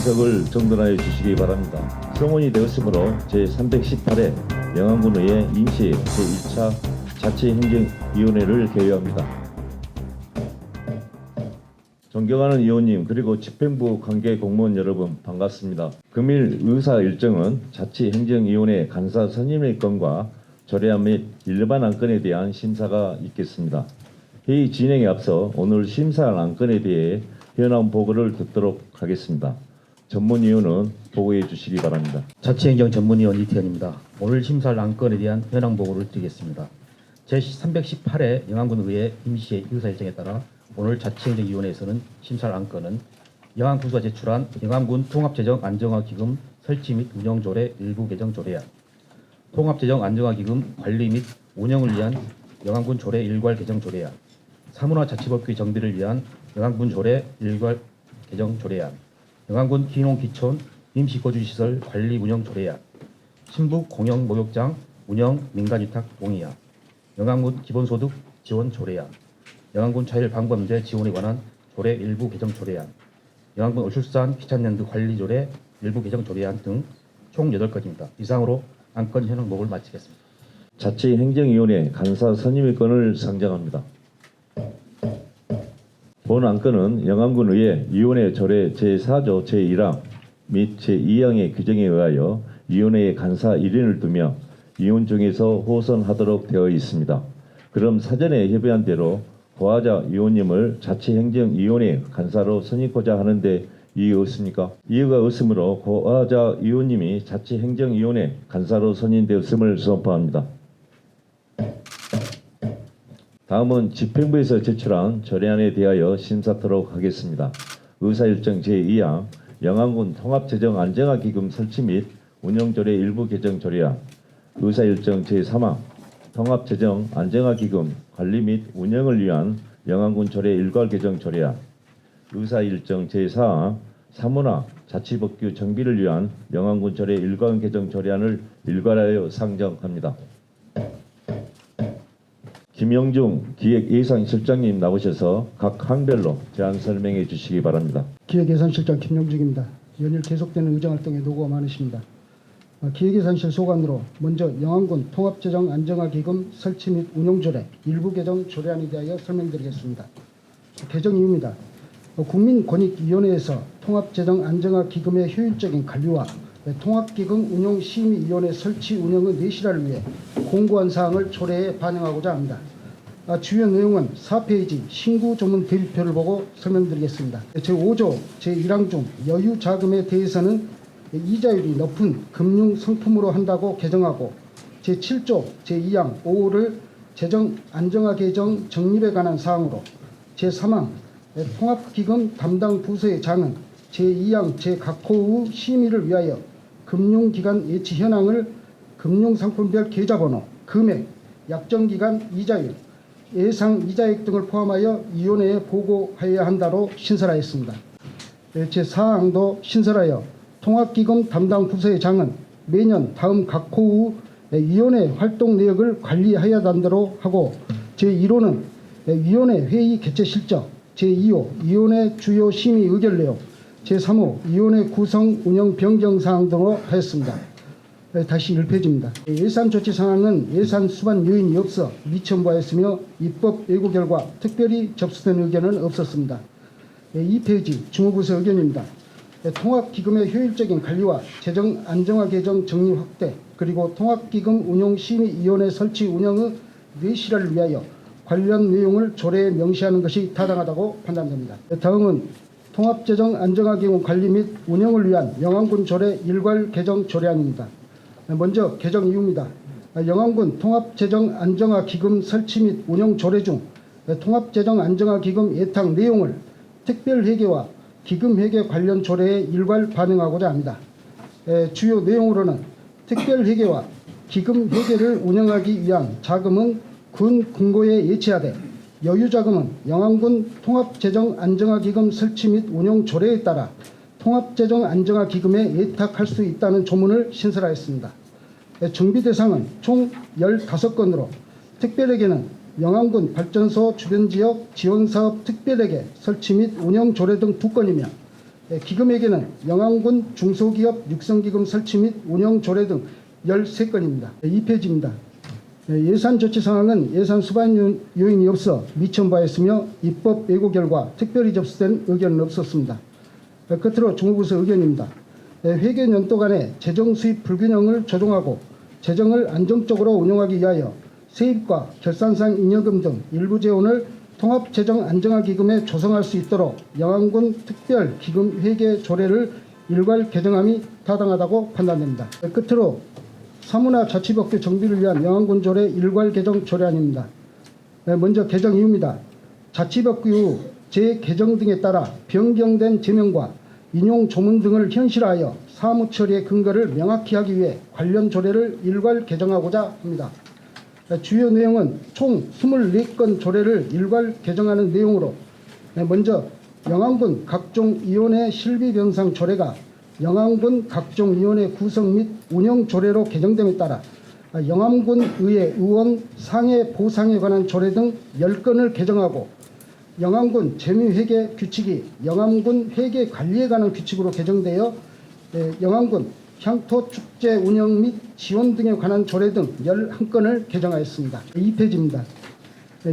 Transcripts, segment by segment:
의석을 정돈하여 주시기 바랍니다. 성원이 되었으므로 제318회 영안군의회 임시 제1차 자치행정위원회를 개회합니다. 존경하는 의원님 그리고 집행부 관계 공무원 여러분 반갑습니다. 금일 의사 일정은 자치행정위원회 간사 선임의 건과 조례안 및 일반 안건에 대한 심사가 있겠습니다. 회의 진행에 앞서 오늘 심사할 안건에 대해 현안 보고를 듣도록 하겠습니다. 전문위원은 보고해 주시기 바랍니다. 자치행정 전문위원 이태현입니다. 오늘 심사할 안건에 대한 현황 보고를 드리겠습니다. 제318회 영안군의회 임시 의사 일정에 따라 오늘 자치행정위원회에서는 심사할 안건은 영안군수가 제출한 영안군 통합재정 안정화기금 설치 및 운영조례 일부 개정 조례안, 통합재정 안정화기금 관리 및 운영을 위한 영안군 조례 일괄 개정 조례안, 사문화 자치법규 정비를 위한 영안군 조례 일괄 개정 조례안, 영안군 기농기촌 임시거주시설 관리 운영 조례안, 신북 공영 목욕장 운영 민간위탁 동의안, 영안군 기본소득 지원 조례안, 영안군 차일 방범제 지원에 관한 조례 일부 개정 조례안, 영안군 어출산 피찬연드 관리 조례 일부 개정 조례안 등 총 8건입니다. 이상으로 안건 현황 보고를 마치겠습니다. 자치행정위원회 간사 선임의 건을 상정합니다. 본 안건은 영안군의회 위원회 조례 제4조 제1항 및 제2항의 규정에 의하여 위원회에 간사 1인을 두며 위원 중에서 호선하도록 되어 있습니다. 그럼 사전에 협의한 대로 고하자 위원님을 자치행정위원회 간사로 선임하고자 하는데 이의가 없습니까? 이의가 없으므로 고하자 위원님이 자치행정위원회 간사로 선임되었음을 선포합니다. 다음은 집행부에서 제출한 조례안에 대하여 심사토록 하겠습니다. 의사일정 제2항 영안군 통합재정 안정화기금 설치 및 운영조례 일부 개정 조례안, 의사일정 제3항 통합재정 안정화기금 관리 및 운영을 위한 영안군 조례 일괄 개정 조례안, 의사일정 제4항 사문화 자치법규 정비를 위한 영안군 조례 일괄 개정 조례안을 일괄하여 상정합니다. 김영중 기획예산실장님 나오셔서 각 항별로 제안 설명해 주시기 바랍니다. 기획예산실장 김영중입니다. 연일 계속되는 의정활동에 노고가 많으십니다. 기획예산실 소관으로 먼저 영안군 통합재정 안정화기금 설치 및 운용조례 일부 개정 조례안에 대하여 설명드리겠습니다. 개정 이유입니다. 국민권익위원회에서 통합재정 안정화기금의 효율적인 관리와 통합기금 운용심의위원회 설치 운영의 내실화를 위해 공고한 사항을 조례에 반영하고자 합니다. 주요 내용은 4페이지 신구 조문 대비표를 보고 설명드리겠습니다. 제5조 제1항 중 여유자금에 대해서는 이자율이 높은 금융상품으로 한다고 개정하고 제7조 제2항 5호를 재정 안정화 개정 정립에 관한 사항으로 제3항 통합기금 담당 부서의 장은 제2항 제각호의 심의를 위하여 금융기관 예치 현황을 금융상품별 계좌번호, 금액, 약정기간 이자율, 예상 이자액 등을 포함하여 위원회에 보고하여야 한다로 신설하였습니다. 제4항도 신설하여 통합기금 담당 부서의 장은 매년 다음 각호의 위원회 활동 내역을 관리하여야 한다로 하고 제1호는 위원회 회의 개최 실적, 제2호 위원회 주요 심의 의결 내용, 제3호 위원회 구성 운영 변경 사항 등으로 하였습니다. 다시 1페이지입니다. 예산 조치 사항은 예산 수반 요인이 없어 미첨부하였으며 입법 예고 결과 특별히 접수된 의견은 없었습니다. 2페이지 중후부서 의견입니다. 통합기금의 효율적인 관리와 재정 안정화 개정 정립 확대 그리고 통합기금 운용심의위원회 설치 운영의 내실화를 위하여 관련 내용을 조례에 명시하는 것이 타당하다고 판단됩니다. 다음은 통합재정 안정화기금 관리 및 운영을 위한 영안군 조례 일괄 개정 조례안입니다. 먼저 개정 이유입니다. 영안군 통합재정 안정화기금 설치 및 운영 조례 중 통합재정 안정화기금 예탁 내용을 특별회계와 기금회계 관련 조례에 일괄 반영하고자 합니다. 주요 내용으로는 특별회계와 기금회계를 운영하기 위한 자금은 군 금고에 예치하되 여유자금은 영안군 통합재정 안정화기금 설치 및 운영 조례에 따라 통합재정 안정화기금에 예탁할 수 있다는 조문을 신설하였습니다. 정비 대상은 총 15건으로 특별회계는 영안군 발전소 주변지역 지원사업 특별회계 설치 및 운영 조례 등 2건이며 기금에게는 영암군 중소기업 육성기금 설치 및 운영 조례 등 13건입니다. 2페이지입니다. 예산 조치 상황은 예산 수반 요인이 없어 미천바했으며 입법 예고 결과 특별히 접수된 의견은 없었습니다. 끝으로 중후부서 의견입니다. 회계 연도 간의 재정 수입 불균형을 조정하고 재정을 안정적으로 운영하기 위하여 세입과 결산상 잉여금 등 일부 재원을 통합재정안정화기금에 조성할 수 있도록 영암군 특별기금 회계 조례를 일괄 개정함이 타당하다고 판단됩니다. 끝으로 사무나 자치법규 정비를 위한 영암군 조례 일괄 개정 조례안입니다. 먼저 개정 이유입니다. 자치법규 재개정 등에 따라 변경된 제명과 인용 조문 등을 현실화하여 사무 처리의 근거를 명확히 하기 위해 관련 조례를 일괄 개정하고자 합니다. 주요 내용은 총 24건 조례를 일괄 개정하는 내용으로 먼저 영암군 각종위원회 실비변상 조례가 영암군 각종위원회 구성 및 운영 조례로 개정됨에 따라 영암군의회 의원 상해 보상에 관한 조례 등 10건을 개정하고 영암군 재무회계 규칙이 영암군 회계 관리에 관한 규칙으로 개정되어 영암군 향토축제 운영 및 지원 등에 관한 조례 등 11건을 개정하였습니다. 2페이지입니다.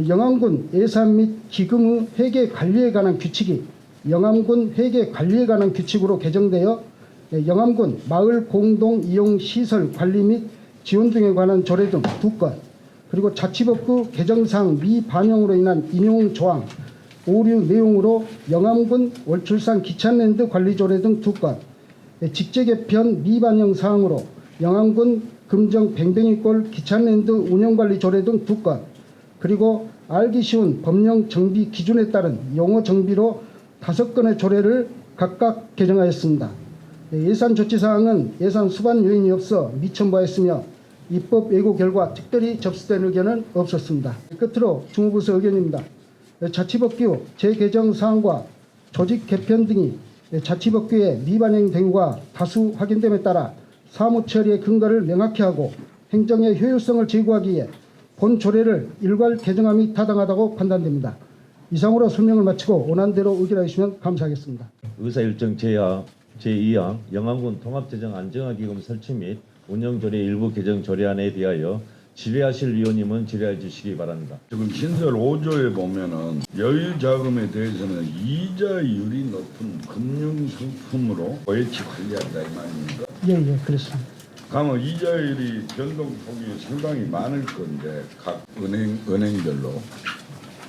영암군 예산 및 기금의 회계 관리에 관한 규칙이 영암군 회계 관리에 관한 규칙으로 개정되어 영암군 마을 공동 이용 시설 관리 및 지원 등에 관한 조례 등 2건, 그리고 자치법규 개정상 미반영으로 인한 인용 조항, 오류 내용으로 영암군 월출산 기찬랜드 관리 조례 등 2건, 직제 개편 미반영 사항으로 영암군 금정 뱅뱅이골 기찬랜드 운영관리 조례 등 2건, 그리고 알기 쉬운 법령 정비 기준에 따른 용어 정비로 5건의 조례를 각각 개정하였습니다. 예산 조치 사항은 예산 수반 요인이 없어 미천바했으며 입법 예고 결과 특별히 접수된 의견은 없었습니다. 끝으로 중후부서 의견입니다. 자치법규 재개정 사항과 조직 개편 등이 자치법규에 미반영 경우가 다수 확인됨에 따라 사무처리의 근거를 명확히 하고 행정의 효율성을 제고하기 위해 본 조례를 일괄 개정함이 타당하다고 판단됩니다. 이상으로 설명을 마치고 원안대로 의결해 주시면 감사하겠습니다. 의사일정 제2항 영암군 통합재정안정화기금 설치 및 운영조례 일부 개정 조례안에 대하여 질의하실 위원님은 질의해 주시기 바랍니다. 지금 신설 5조에 보면은 여유 자금에 대해서는 이자율이 높은 금융 상품으로 고액히 관리한다 이 말입니까? 예, 그렇습니다. 그러면 이자율이 변동폭이 상당히 많을 건데 각 은행별로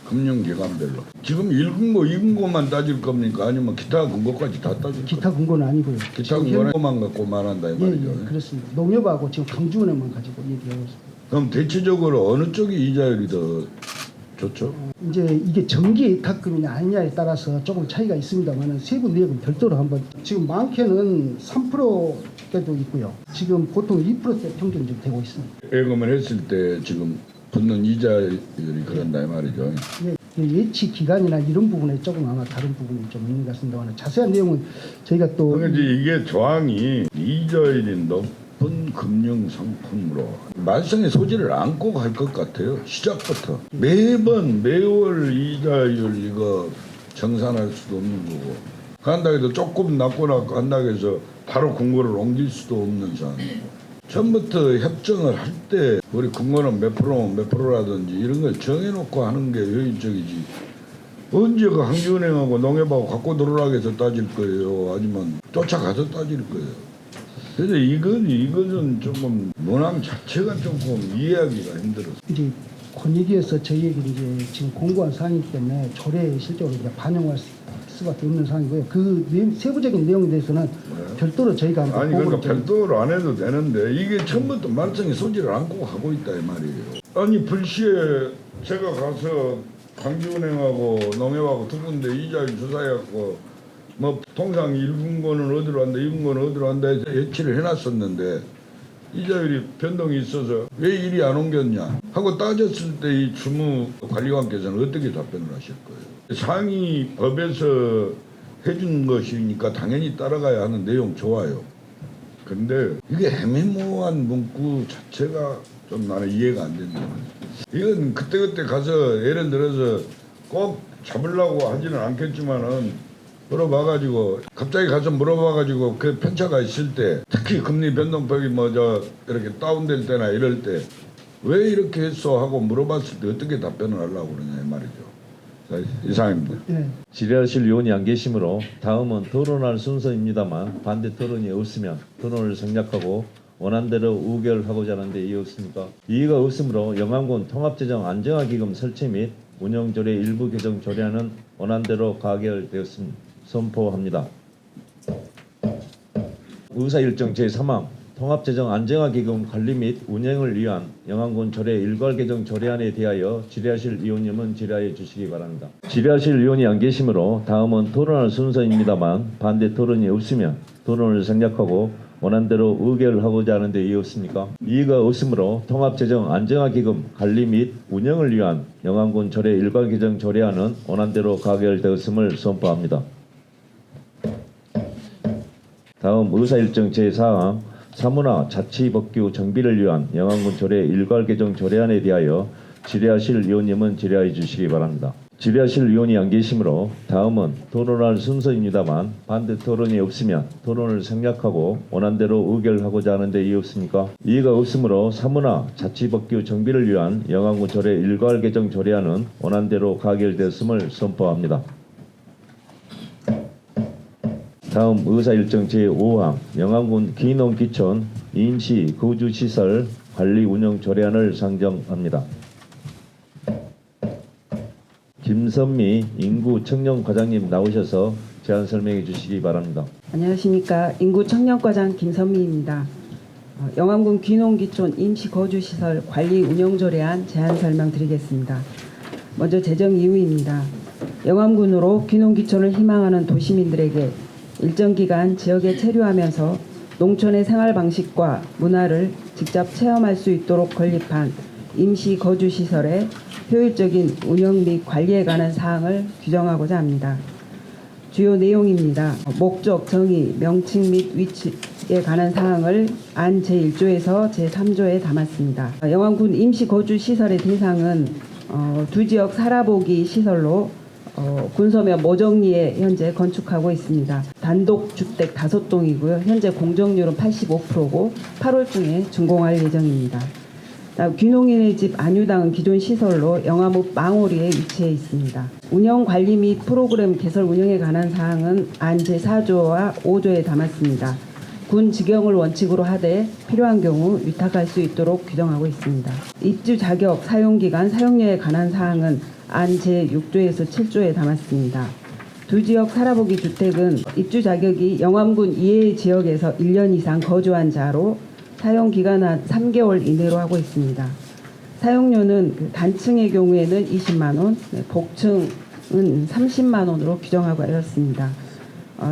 금융기관별로 지금 1금고 2금고만 따질 겁니까? 아니면 기타 근거까지 다 따질 겁니까? 기타 근거는 아니고요. 기타 근거만 갖고 말한다 이 말이죠. 예, 그렇습니다. 농협하고 지금 강주은행만 가지고 얘기하고 있습니다. 그럼 대체적으로 어느 쪽이 이자율이 더 좋죠? 이제 이게 정기 예탁금이냐 아니냐에 따라서 조금 차이가 있습니다만 세부 내역은 별도로 한번 지금 많게는 3%대도 있고요. 지금 보통 2%대 평균 좀 되고 있습니다. 예금을 했을 때 지금 붙는 이자율이 그런다 이 말이죠. 예, 예치 기간이나 이런 부분에 조금 아마 다른 부분이 좀 있는 것 같습니다만 자세한 내용은 저희가 또 그러니까 이게 조항이 이자율이 높은 금융 상품으로 말썽의 소지를 안고 갈 것 같아요. 시작부터 매월 이자율 이거 정산할 수도 없는 거고 간다고 해도 조금 낮거나 간다고 해서 바로 근거를 옮길 수도 없는 상황이고 처음부터 협정을 할 때 우리 근거는 몇 프로라든지 이런 걸 정해놓고 하는 게 효율적이지 언제 그 한국은행하고 농협하고 갖고 들어오라고 해서 따질 거예요. 아니면 쫓아가서 따질 거예요. 그래서 이것은 조금 문항 자체가 조금 이해하기가 힘들어요. 이제 권익위에서 저희에게 이제 지금 공고한 사항이기 때문에 조례에 실제로 이제 반영할 수밖에 없는 사항이고요. 그 세부적인 내용에 대해서는 별도로 저희가 한번 아니 그러니까 보고를 별도로 안 해도 되는데 이게 처음부터 말썽의 소지를 안고 하고 있다 이 말이에요. 아니 불시에 제가 가서 강주은행하고 농협하고 두 군데 이자율 조사해갖고 뭐 통상 1금고는 어디로 한다 2금고는 어디로 한다 해서 예치를 해놨었는데 이자율이 변동이 있어서 왜 이리 안 옮겼냐 하고 따졌을 때 이 주무관리관께서는 어떻게 답변을 하실 거예요? 상위 법에서 해준 것이니까 당연히 따라가야 하는 내용 좋아요. 근데 이게 애매모호한 문구 자체가 좀 나는 이해가 안 된다. 이건 그때그때 가서 예를 들어서 꼭 잡으려고 하지는 않겠지만은 물어봐가지고 갑자기 가서 물어봐가지고 그 편차가 있을 때 특히 금리 변동폭이 이렇게 다운될 때나 이럴 때 왜 이렇게 했어 하고 물어봤을 때 어떻게 답변을 하려고 그러냐 이 말이죠. 자, 이상입니다. 네. 질의하실 의원이 안 계시므로 다음은 토론할 순서입니다만 반대 토론이 없으면 토론을 생략하고 원안대로 의결하고자 하는데 이의 없습니까? 이의가 없으므로 영안군 통합재정 안정화기금 설치 및 운영조례 일부 개정 조례안은 원안대로 가결되었음 선포합니다. 의사일정 제3항 통합재정 안정화기금 관리 및 운영을 위한 영안군 조례 일괄 개정 조례안에 대하여 질의하실 의원님은 질의하여 주시기 바랍니다. 질의하실 의원이 안 계시므로 다음은 토론할 순서입니다만 반대 토론이 없으면 토론을 생략하고 원안대로 의결하고자 하는데 이의 없습니까? 이의가 없으므로 통합재정 안정화기금 관리 및 운영을 위한 영안군 조례 일괄 개정 조례안은 원안대로 가결되었음을 선포합니다. 다음 의사일정 제4항 사문화 자치법규 정비를 위한 영안군 조례 일괄 개정 조례안에 대하여 질의하실 의원님은 질의하여 주시기 바랍니다. 질의하실 의원이 안 계시므로 다음은 토론할 순서입니다만 반대 토론이 없으면 토론을 생략하고 원안대로 의결하고자 하는데 이의 없습니까? 이의가 없으므로 사문화 자치법규 정비를 위한 영안군 조례 일괄 개정 조례안은 원안대로 가결되었음을 선포합니다. 다음 의사일정 제5항 영안군 기농기촌 임시 거주시설 관리 운영 조례안을 상정합니다. 김선미 인구청년과장님 나오셔서 제안 설명해 주시기 바랍니다. 안녕하십니까. 인구청년과장 김선미입니다. 영안군 귀농기촌 임시거주시설 관리 운영조례안 제안 설명드리겠습니다. 먼저 재정 이유입니다. 영안군으로 귀농기촌을 희망하는 도시민들에게 일정 기간 지역에 체류하면서 농촌의 생활 방식과 문화를 직접 체험할 수 있도록 건립한 임시거주시설의 효율적인 운영 및 관리에 관한 사항을 규정하고자 합니다. 주요 내용입니다. 목적, 정의, 명칭 및 위치에 관한 사항을 안 제1조에서 제3조에 담았습니다. 영안군 임시거주시설의 대상은 두 지역 살아보기 시설로 군서면 모정리에 현재 건축하고 있습니다. 단독주택 5동이고요. 현재 공정률은 85%고 8월 중에 준공할 예정입니다. 귀농인의 집 안유당은 기존 시설로 영암읍 망오리에 위치해 있습니다. 운영 관리 및 프로그램 개설 운영에 관한 사항은 안 제4조와 5조에 담았습니다. 군 직영을 원칙으로 하되 필요한 경우 위탁할 수 있도록 규정하고 있습니다. 입주 자격, 사용기간, 사용료에 관한 사항은 안 제6조에서 7조에 담았습니다. 두 지역 살아보기 주택은 입주 자격이 영암군 이외의 지역에서 1년 이상 거주한 자로 사용 기간은 3개월 이내로 하고 있습니다. 사용료는 단층의 경우에는 20만 원, 복층은 30만 원으로 규정하고 있습니다.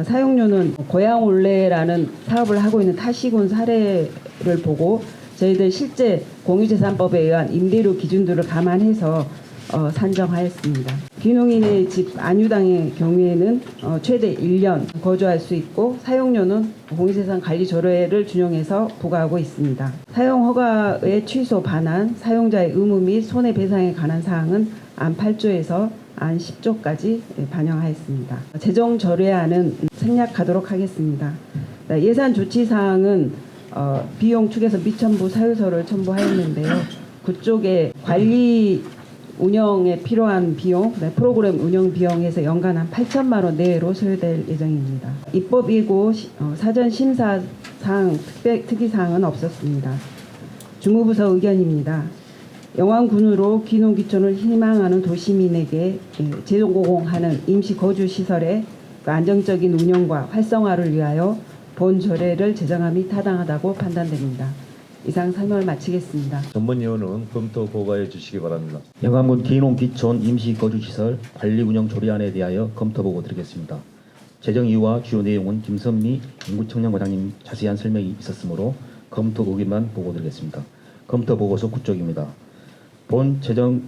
사용료는 고향올레라는 사업을 하고 있는 타시군 사례를 보고 저희들 실제 공유재산법에 의한 임대료 기준들을 감안해서 산정하였습니다. 귀농인의 집 안유당의 경우에는 최대 1년 거주할 수 있고 사용료는 공유재산 관리 조례를 준용해서 부과하고 있습니다. 사용 허가의 취소, 반환, 사용자의 의무 및 손해배상에 관한 사항은 안 8조에서 안 10조까지 반영하였습니다. 재정 조례안은 생략하도록 하겠습니다. 예산 조치 사항은 비용 축에서 미천부 사유서를 첨부하였는데요. 그쪽에 관리 운영에 필요한 비용, 프로그램 운영 비용에서 연간 한 8천만 원 내외로 소요될 예정입니다. 입법이고 사전 심사 사항, 특이사항은 없었습니다. 주무부서 의견입니다. 영안군으로 귀농귀촌을 희망하는 도시민에게 제공하는 임시거주시설의 안정적인 운영과 활성화를 위하여 본 조례를 제정함이 타당하다고 판단됩니다. 이상 설명을 마치겠습니다. 전문위원은 검토 보고해 주시기 바랍니다. 영암군 기농기촌 임시거주시설 관리 운영 조례안에 대하여 검토 보고 드리겠습니다. 재정 이유와 주요 내용은 김선미 인구청년과장님 자세한 설명이 있었으므로 검토 의견만 보고 드리겠습니다. 검토 보고서 9쪽입니다. 본 재정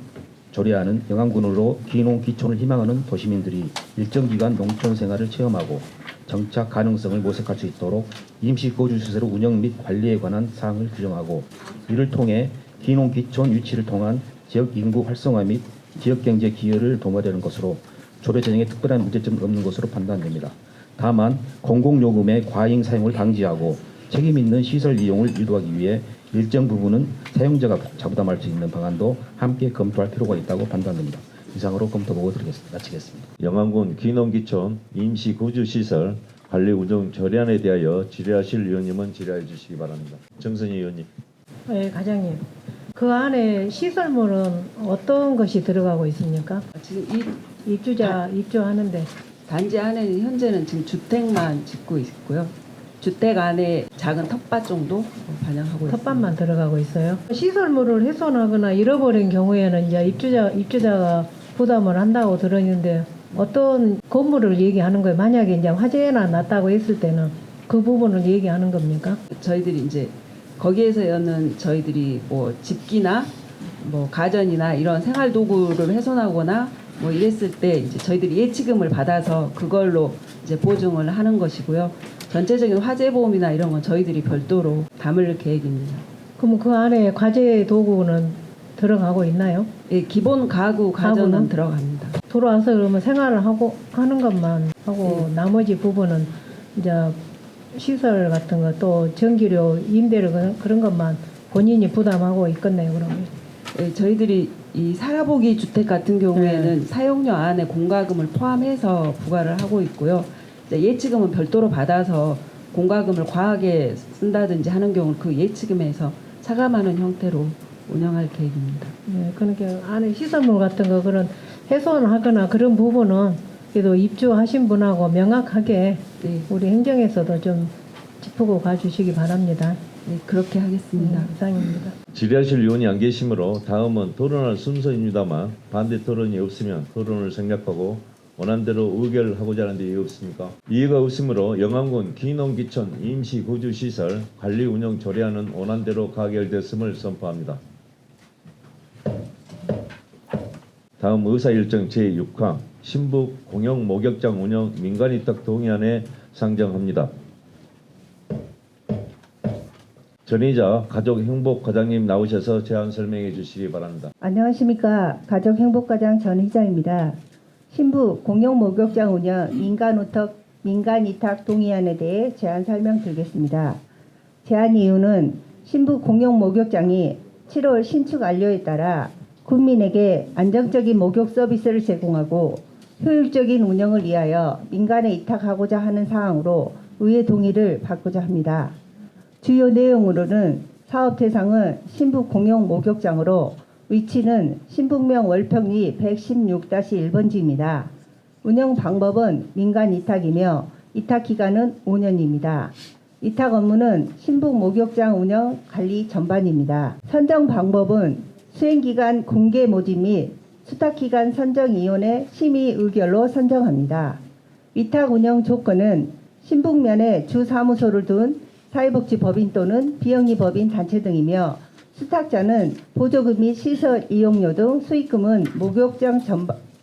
조례안은 영암군으로 귀농귀촌을 희망하는 도시민들이 일정 기간 농촌 생활을 체험하고 정착 가능성을 모색할 수 있도록 임시거주시설 운영 및 관리에 관한 사항을 규정하고 이를 통해 귀농귀촌 유치를 통한 지역 인구 활성화 및 지역경제 기여를 도모하려는 것으로 조례 제정에 특별한 문제점은 없는 것으로 판단됩니다. 다만 공공요금의 과잉 사용을 방지하고 책임 있는 시설 이용을 유도하기 위해 일정 부분은 사용자가 자부담할 수 있는 방안도 함께 검토할 필요가 있다고 판단됩니다. 이상으로 검토 보고 마치겠습니다. 영암군 귀농귀촌 임시구주시설 관리 운영 절약에 대하여 질의하실 의원님은 질의해 주시기 바랍니다. 정선희 의원님. 네, 과장님. 그 안에 시설물은 어떤 것이 들어가고 있습니까? 지금 이 입주하는데 단지 안에는 현재는 지금 주택만 짓고 있고요. 주택 안에 작은 텃밭 정도 반영하고 있습니다. 텃밭만 들어가고 있어요. 시설물을 훼손하거나 잃어버린 경우에는 이제 입주자가 부담을 한다고 들었는데 어떤 건물을 얘기하는 거예요? 만약에 이제 화재나 났다고 했을 때는 그 부분을 얘기하는 겁니까? 저희들이 이제 거기에서는 저희들이 뭐 집기나 뭐 가전이나 이런 생활 도구를 훼손하거나 뭐 이랬을 때 이제 저희들이 예치금을 받아서 그걸로 이제 보증을 하는 것이고요. 전체적인 화재 보험이나 이런 건 저희들이 별도로 담을 계획입니다. 그럼 그 안에 과재 도구는 들어가고 있나요? 예, 기본 가구 가전은 가구는? 들어갑니다. 들어와서 그러면 생활을 하는 것만 하고 나머지 부분은 이제 시설 같은 거 또 전기료 임대료 그런 것만 본인이 부담하고 있겠네요. 그러면. 예, 저희들이 이 살아보기 주택 같은 경우에는 사용료 안에 공과금을 포함해서 부과를 하고 있고요. 이제 예치금은 별도로 받아서 공과금을 과하게 쓴다든지 하는 경우 그 예치금에서 차감하는 형태로 운영할 계획입니다. 네, 그러니까 안에 시설물 같은 거 그런 훼손하거나 그런 부분은 그래도 입주하신 분하고 명확하게 네, 우리 행정에서도 좀 짚고 가주시기 바랍니다. 네, 그렇게 하겠습니다. 이상입니다. 질의하실 의원이 안 계시므로 다음은 토론할 순서입니다만 반대 토론이 없으면 토론을 생략하고 원안대로 의결하고자 하는데 이해 없습니까? 이해가 없으므로 영암군 귀농귀촌 임시구주시설 관리 운영 조례안은 원안대로 가결됐음을 선포합니다. 다음 의사일정 제6항 신북 공영 목욕장 운영 민간위탁 동의안에 상정합니다. 전의자 가족행복과장님 나오셔서 제안 설명해 주시기 바랍니다. 안녕하십니까. 가족행복과장 전희자입니다. 신부 공영목욕장 운영 민간위탁 동의안에 대해 제안 설명드리겠습니다. 제안 이유는 신부 공영목욕장이 7월 신축 완료에 따라 국민에게 안정적인 목욕 서비스를 제공하고 효율적인 운영을 위하여 민간에 위탁하고자 하는 사항으로 의회 동의를 받고자 합니다. 주요 내용으로는 사업 대상은 신북 공영 목욕장으로 위치는 신북명 월평리 116-1번지입니다. 운영 방법은 민간 위탁이며 위탁 기간은 5년입니다. 위탁 업무는 신북 목욕장 운영 관리 전반입니다. 선정 방법은 수행기간 공개 모집 및 수탁기간 선정위원회 심의 의결로 선정합니다. 위탁 운영 조건은 신북면에 주 사무소를 둔 사회복지법인 또는 비영리법인 단체 등이며 수탁자는 보조금 및 시설 이용료 등 수익금은 목욕장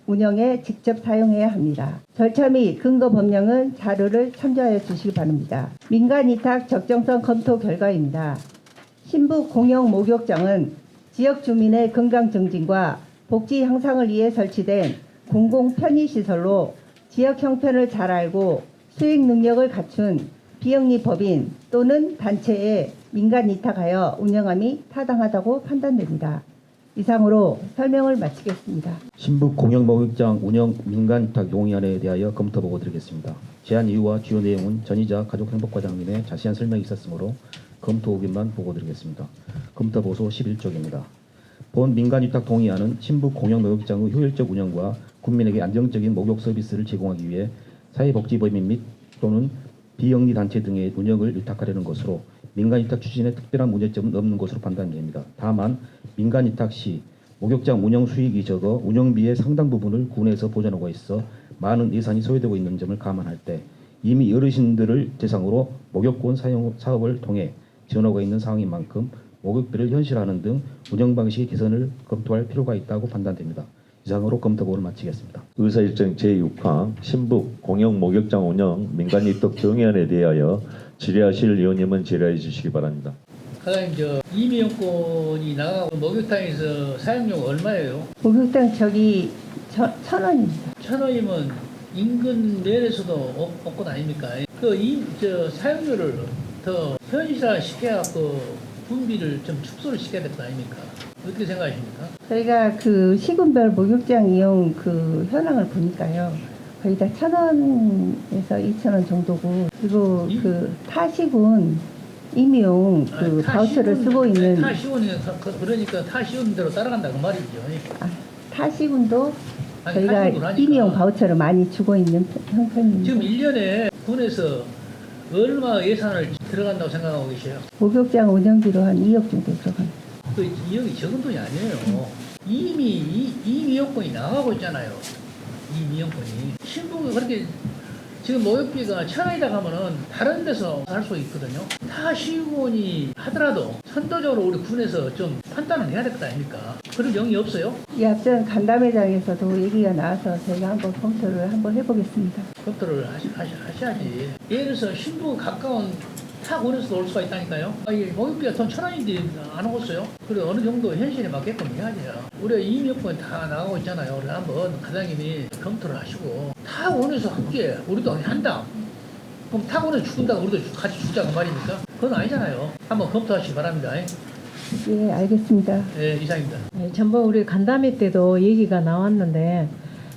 운영에 직접 사용해야 합니다. 절차 및 근거 법령은 자료를 참조하여 주시기 바랍니다. 민간위탁 적정성 검토 결과입니다. 신북 공영 목욕장은 지역 주민의 건강 증진과 복지 향상을 위해 설치된 공공 편의시설로 지역 형편을 잘 알고 수익 능력을 갖춘 비영리 법인 또는 단체에 민간 위탁하여 운영함이 타당하다고 판단됩니다. 이상으로 설명을 마치겠습니다. 신북 공영목욕장 운영 민간위탁 동의안에 대하여 검토 보고 드리겠습니다. 제안 이유와 주요 내용은 전의자 가족행복과장님의 자세한 설명이 있었으므로 검토 의견만 보고 드리겠습니다. 검토 보소 11쪽입니다. 본 민간위탁 동의안은 신북 공영목욕장의 효율적 운영과 국민에게 안정적인 목욕 서비스를 제공하기 위해 사회복지법인 및 또는 비영리 단체 등의 운영을 위탁하려는 것으로 민간위탁 추진에 특별한 문제점은 없는 것으로 판단됩니다. 다만 민간위탁 시 목욕장 운영 수익이 적어 운영비의 상당 부분을 군에서 보전하고 있어 많은 예산이 소요되고 있는 점을 감안할 때 이미 어르신들을 대상으로 목욕권 사용 사업을 통해 지원하고 있는 상황인 만큼 목욕비를 현실화하는 등 운영 방식의 개선을 검토할 필요가 있다고 판단됩니다. 이상으로 검토 보고를 마치겠습니다. 의사일정 제6항 신북 공영 목욕장 운영 민간위탁 동의안에 대하여 질의하실 의원님은 질의해 주시기 바랍니다. 과장님, 임의용권이 나가고 목욕탕에서 사용료가 얼마예요? 목욕탕 1,000원입니다. 1,000원이면 인근 면에서도 없고 아닙니까? 사용료를 더 현실화 시켜갖고 분비를 좀 축소를 시켜야 될 거 아닙니까? 어떻게 생각하십니까? 저희가 그 시군별 목욕장 이용 그 현황을 보니까요. 거의 다 1,000원에서 2,000원 정도고, 그리고 그 타시군 임용 그 바우처를 쓰고 있는 타시군이 그러니까 타시군 대로 따라간다 그 말이죠. 타시군도 아니, 저희가 타시군 하니까. 임용 바우처를 많이 주고 있는 형편입니다. 지금 1년에 군에서 얼마 예산을 들어간다고 생각하고 계세요? 목욕장 운영비로 한 2억 정도 들어갑니다. 그 2억이 적은 돈이 아니에요. 이미 이미용권이 나가고 있잖아요. 이미용권이. 신부가 그렇게 지금 목욕비가 1,000원이다 하면은 다른 데서 할 수 있거든요. 타 시군이 하더라도 선도적으로 우리 군에서 좀 판단을 해야 될 것 아닙니까? 그런 영이 없어요? 이 앞전 간담회장에서도 얘기가 나와서 저희가 한번 검토를 한번 해보겠습니다. 검토를 하셔야지. 예를 들어서 신부가 가까운 타 군에서도 올 수가 있다니까요. 목욕비가 돈 1,000원인데 안 오겠어요? 그래 어느 정도 현실에 맞게끔 해야죠. 우리가 이민여권 다 나가고 있잖아요. 우리 한번 과장님이 검토를 하시고 타 군에서 함께 우리도 한다. 그럼 타 군에서 죽는다고 우리도 같이 죽자고 말입니까? 그건 아니잖아요. 한번 검토하시기 바랍니다. 예, 알겠습니다. 네, 이상입니다. 전번 우리 간담회 때도 얘기가 나왔는데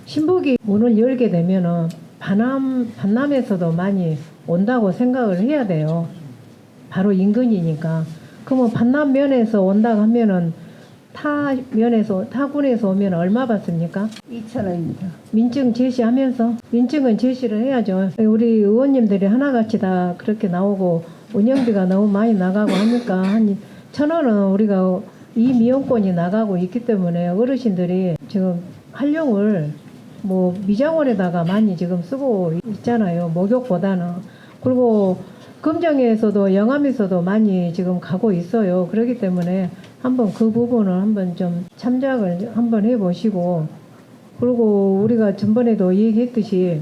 신부기 문을 열게 되면은 반남에서도 많이 온다고 생각을 해야 돼요. 바로 인근이니까. 그러면 반남면에서 온다고 하면은 타군에서 오면 얼마 받습니까? 2,000원입니다. 민증 제시하면서 민증은 제시를 해야죠. 우리 의원님들이 하나같이 다 그렇게 나오고 운영비가 너무 많이 나가고 하니까 한 1,000원은 우리가 이 미용권이 나가고 있기 때문에 어르신들이 지금 활용을 뭐 미장원에다가 많이 지금 쓰고 있잖아요. 목욕보다는. 그리고 금정에서도 영암에서도 많이 지금 가고 있어요. 그렇기 때문에 한번 그 부분을 한번 좀 참작을 한번 해보시고, 그리고 우리가 전번에도 얘기했듯이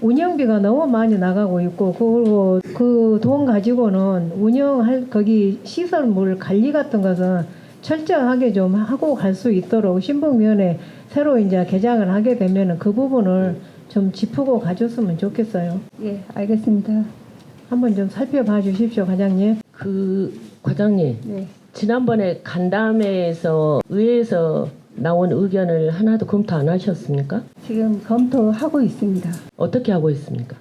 운영비가 너무 많이 나가고 있고, 그리고 그 돈 가지고는 운영할 거기 시설물 관리 같은 것은 철저하게 좀 하고 갈 수 있도록 신북면에 새로 이제 개장을 하게 되면은 그 부분을 좀 짚고 가줬으면 좋겠어요. 예, 알겠습니다. 한번 좀 살펴봐 주십시오, 과장님. 과장님, 네. 지난번에 간담회에서 의회에서 나온 의견을 하나도 검토 안 하셨습니까? 지금 검토하고 있습니다. 어떻게 하고 있습니까?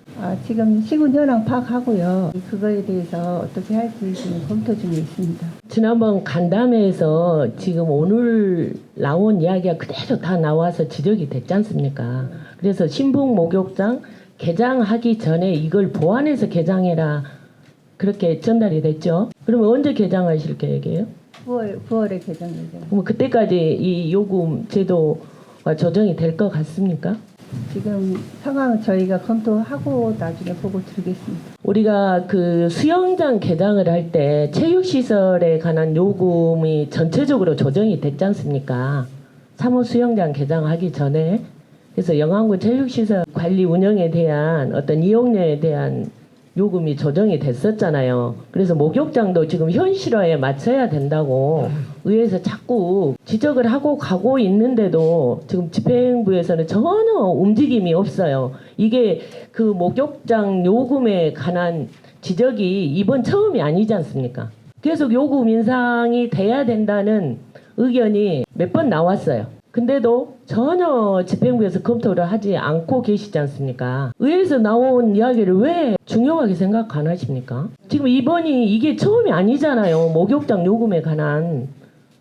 지금 시군 현황 파악하고요. 그거에 대해서 어떻게 할지 지금 검토 중에 있습니다. 지난번 간담회에서 지금 오늘 나온 이야기가 그대로 다 나와서 지적이 됐지 않습니까? 그래서 신북 목욕장 개장하기 전에 이걸 보완해서 개장해라 그렇게 전달이 됐죠. 그러면 언제 개장하실 계획이에요? 9월에 개장 예정. 그럼 그때까지 이 요금 제도가 조정이 될 것 같습니까? 지금 상황 저희가 검토하고 나중에 보고 드리겠습니다. 우리가 그 수영장 개장을 할 때 체육시설에 관한 요금이 전체적으로 조정이 됐지 않습니까? 3호 수영장 개장하기 전에. 그래서 영암군 체육시설 관리 운영에 대한 어떤 이용료에 대한 요금이 조정이 됐었잖아요. 그래서 목욕장도 지금 현실화에 맞춰야 된다고 의회에서 자꾸 지적을 하고 가고 있는데도 지금 집행부에서는 전혀 움직임이 없어요. 이게 그 목욕장 요금에 관한 지적이 이번 처음이 아니지 않습니까? 계속 요금 인상이 돼야 된다는 의견이 몇 번 나왔어요. 근데도 전혀 집행부에서 검토를 하지 않고 계시지 않습니까? 의회에서 나온 이야기를 왜 중요하게 생각 안 하십니까? 지금 이번이 이게 처음이 아니잖아요. 목욕장 요금에 관한.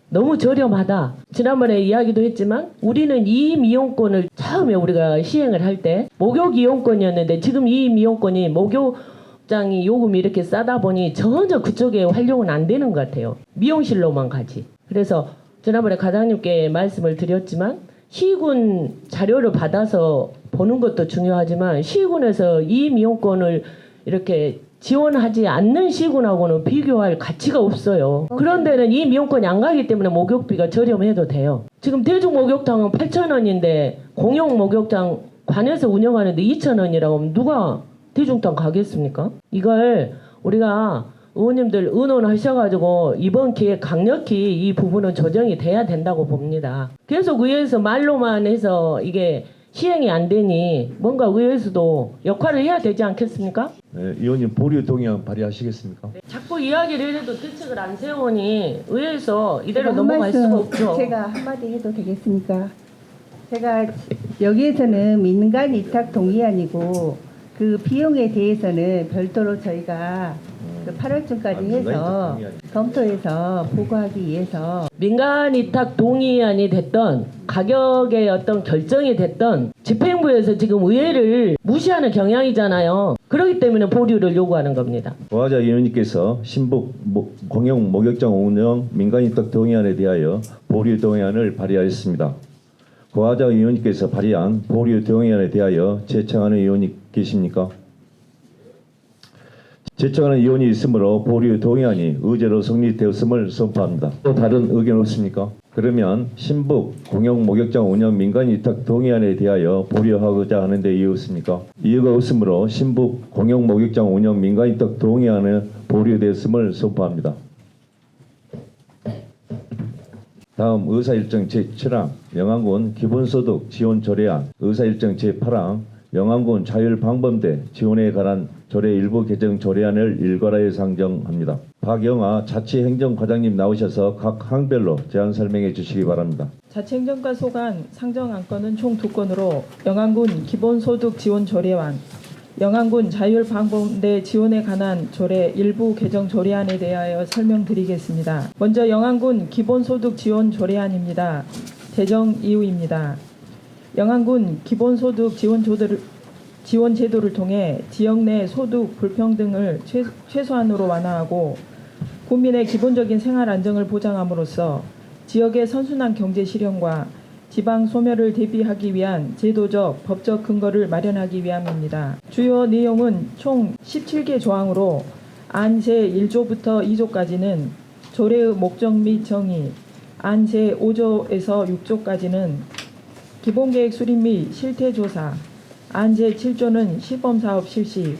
너무 저렴하다. 지난번에 이야기도 했지만 우리는 이 미용권을 처음에 우리가 시행을 할 때 목욕 이용권이었는데 지금 이 미용권이 목욕장이 요금이 이렇게 싸다 보니 전혀 그쪽에 활용은 안 되는 것 같아요. 미용실로만 가지. 그래서 지난번에 과장님께 말씀을 드렸지만 시군 자료를 받아서 보는 것도 중요하지만 시군에서 이 미용권을 이렇게 지원하지 않는 시군하고는 비교할 가치가 없어요. 그런 데는 이 미용권이 안 가기 때문에 목욕비가 저렴해도 돼요. 지금 대중 목욕탕은 8,000원인데 공용 목욕장 관에서 운영하는데 2,000원이라고 하면 누가 대중탕 가겠습니까? 이걸 우리가 의원님들 의논하셔가지고 이번 기회에 강력히 이 부분은 조정이 돼야 된다고 봅니다. 계속 의회에서 말로만 해서 이게 시행이 안 되니 뭔가 의회에서도 역할을 해야 되지 않겠습니까? 네, 의원님 보류 동의안 발의하시겠습니까? 자꾸 이야기를 해도 대책을 안 세우니 의회에서 이대로 제가 넘어갈 수가 없죠. 제가 한마디 해도 되겠습니까? 제가 여기에서는 민간 위탁 동의안이고 그 비용에 대해서는 별도로 저희가 그 8월쯤까지 해서 검토해서 보고하기 위해서 민간 위탁 동의안이 됐던 가격의 어떤 결정이 됐던 집행부에서 지금 의회를 무시하는 경향이잖아요. 그렇기 때문에 보류를 요구하는 겁니다. 고하자 의원님께서 신북 공영 목욕장 운영 민간위탁 동의안에 대하여 보류 동의안을 발의하였습니다. 고하자 의원님께서 발의한 보류 동의안에 대하여 제청하는 의원이 계십니까? 제청하는 의원이 있으므로 보류 동의안이 의제로 성립되었음을 선포합니다. 또 다른 의견 없습니까? 그러면 신북 공영 목욕장 운영 민간위탁 동의안에 대하여 보류하고자 하는데 이유 없습니까? 이유가 없으므로 신북 공영 목욕장 운영 민간위탁 동의안은 보류되었음을 선포합니다. 다음 의사일정 제7항 영안군 기본소득 지원 조례안, 의사일정 제8항 영안군 자율방범대 지원에 관한 조례 일부 개정 조례안을 일괄하여 상정합니다. 박영아 자치행정과장님 나오셔서 각 항별로 제안 설명해 주시기 바랍니다. 자치행정과 소관 상정 안건은 총 2건으로 영안군 기본소득 지원 조례안, 영안군 자율방범대 지원에 관한 조례 일부 개정 조례안에 대하여 설명드리겠습니다. 먼저 영안군 기본소득 지원 조례안입니다. 제정 이유입니다. 영안군 기본소득 지원 제도를 통해 지역 내 소득 불평등을 최소한으로 완화하고 국민의 기본적인 생활 안정을 보장함으로써 지역의 선순환 경제 실현과 지방 소멸을 대비하기 위한 제도적, 법적 근거를 마련하기 위함입니다. 주요 내용은 총 17개 조항으로 안 제1조부터 2조까지는 조례의 목적 및 정의, 안 제5조에서 6조까지는 기본계획 수립 및 실태조사, 안 제7조는 시범사업 실시,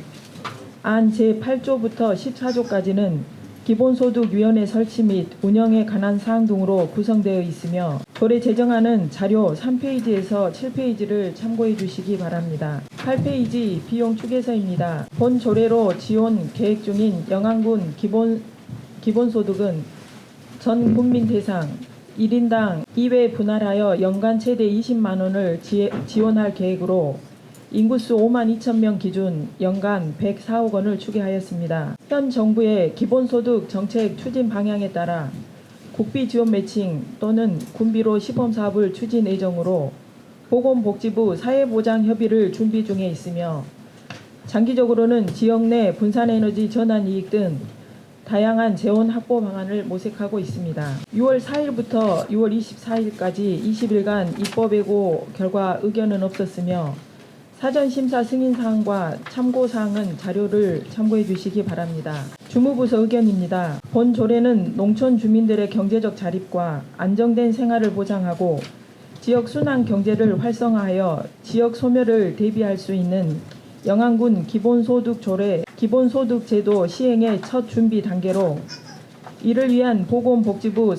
안 제8조부터 14조까지는 기본소득위원회 설치 및 운영에 관한 사항 등으로 구성되어 있으며 조례 제정안은 자료 3페이지에서 7페이지를 참고해 주시기 바랍니다. 8페이지 비용 추계서입니다. 본 조례로 지원 계획 중인 영안군 기본소득은 전 국민 대상 1인당 2회 분할하여 연간 최대 20만 원을 지원할 계획으로 인구수 5만 2천 명 기준 연간 104억 원을 추계하였습니다. 현 정부의 기본소득 정책 추진 방향에 따라 국비 지원 매칭 또는 군비로 시범사업을 추진 예정으로 보건복지부 사회보장협의를 준비 중에 있으며 장기적으로는 지역 내 분산에너지 전환이익 등 다양한 재원 확보 방안을 모색하고 있습니다. 6월 4일부터 6월 24일까지 20일간 입법예고 결과 의견은 없었으며 사전심사 승인사항과 참고사항은 자료를 참고해 주시기 바랍니다. 주무부서 의견입니다. 본 조례는 농촌 주민들의 경제적 자립과 안정된 생활을 보장하고 지역 순환 경제를 활성화하여 지역 소멸을 대비할 수 있는 영안군 기본소득 제도 시행의 첫 준비 단계로 이를 위한 보건복지부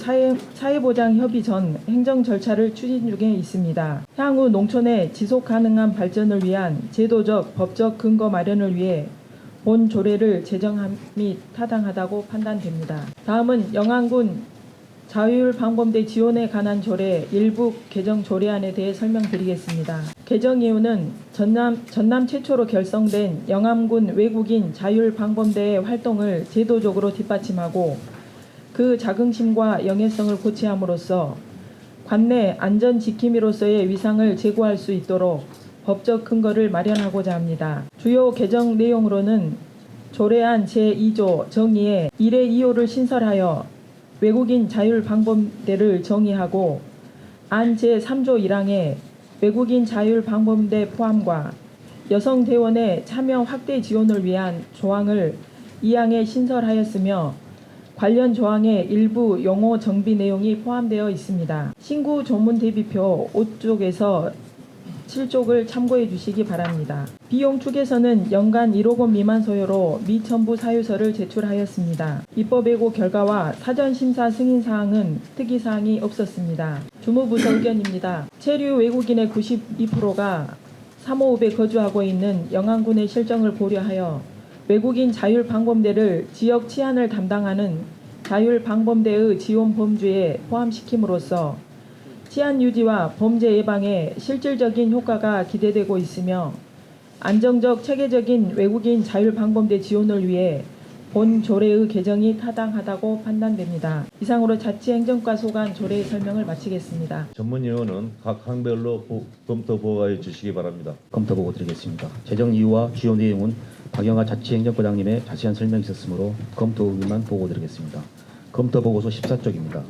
사회보장협의 전 행정 절차를 추진 중에 있습니다. 향후 농촌의 지속가능한 발전을 위한 제도적, 법적 근거 마련을 위해 본 조례를 제정함이 타당하다고 판단됩니다. 다음은 영안군 자율방범대 지원에 관한 조례 일부 개정 조례안에 대해 설명드리겠습니다. 개정 이유는 전남 최초로 결성된 영안군 외국인 자율방범대의 활동을 제도적으로 뒷받침하고 그 자긍심과 영예성을 고취함으로써 관내 안전지킴이로서의 위상을 제고할 수 있도록 법적 근거를 마련하고자 합니다. 주요 개정 내용으로는 조례안 제2조 정의에 1회 2호를 신설하여 외국인 자율방범대를 정의하고 안 제3조 1항에 외국인 자율방범대 포함과 여성대원의 참여 확대 지원을 위한 조항을 2항에 신설하였으며 관련 조항에 일부 용어 정비 내용이 포함되어 있습니다. 신구 전문 대비표 5쪽에서 7쪽을 참고해 주시기 바랍니다. 비용 축에서는 연간 1억 원 미만 소요로 미첨부 사유서를 제출하였습니다. 입법예고 결과와 사전 심사 승인 사항은 특이 사항이 없었습니다. 주무부서 의견입니다. 체류 외국인의 92%가 3호읍에 거주하고 있는 영안군의 실정을 고려하여 외국인 자율방범대를 지역 치안을 담당하는 자율방범대의 지원 범주에 포함시킴으로써 치안 유지와 범죄 예방에 실질적인 효과가 기대되고 있으며 안정적 체계적인 외국인 자율방범대 지원을 위해 본 조례의 개정이 타당하다고 판단됩니다. 이상으로 자치행정과 소관 조례 설명을 마치겠습니다. 전문위원은 각 항별로 검토 보고해 주시기 바랍니다. 검토 보고 드리겠습니다. 재정 이유와 주요 내용은 박영하 자치행정과장님의 자세한 설명이 있었으므로 검토 의견만 보고 드리겠습니다. 검토 보고서 14쪽입니다.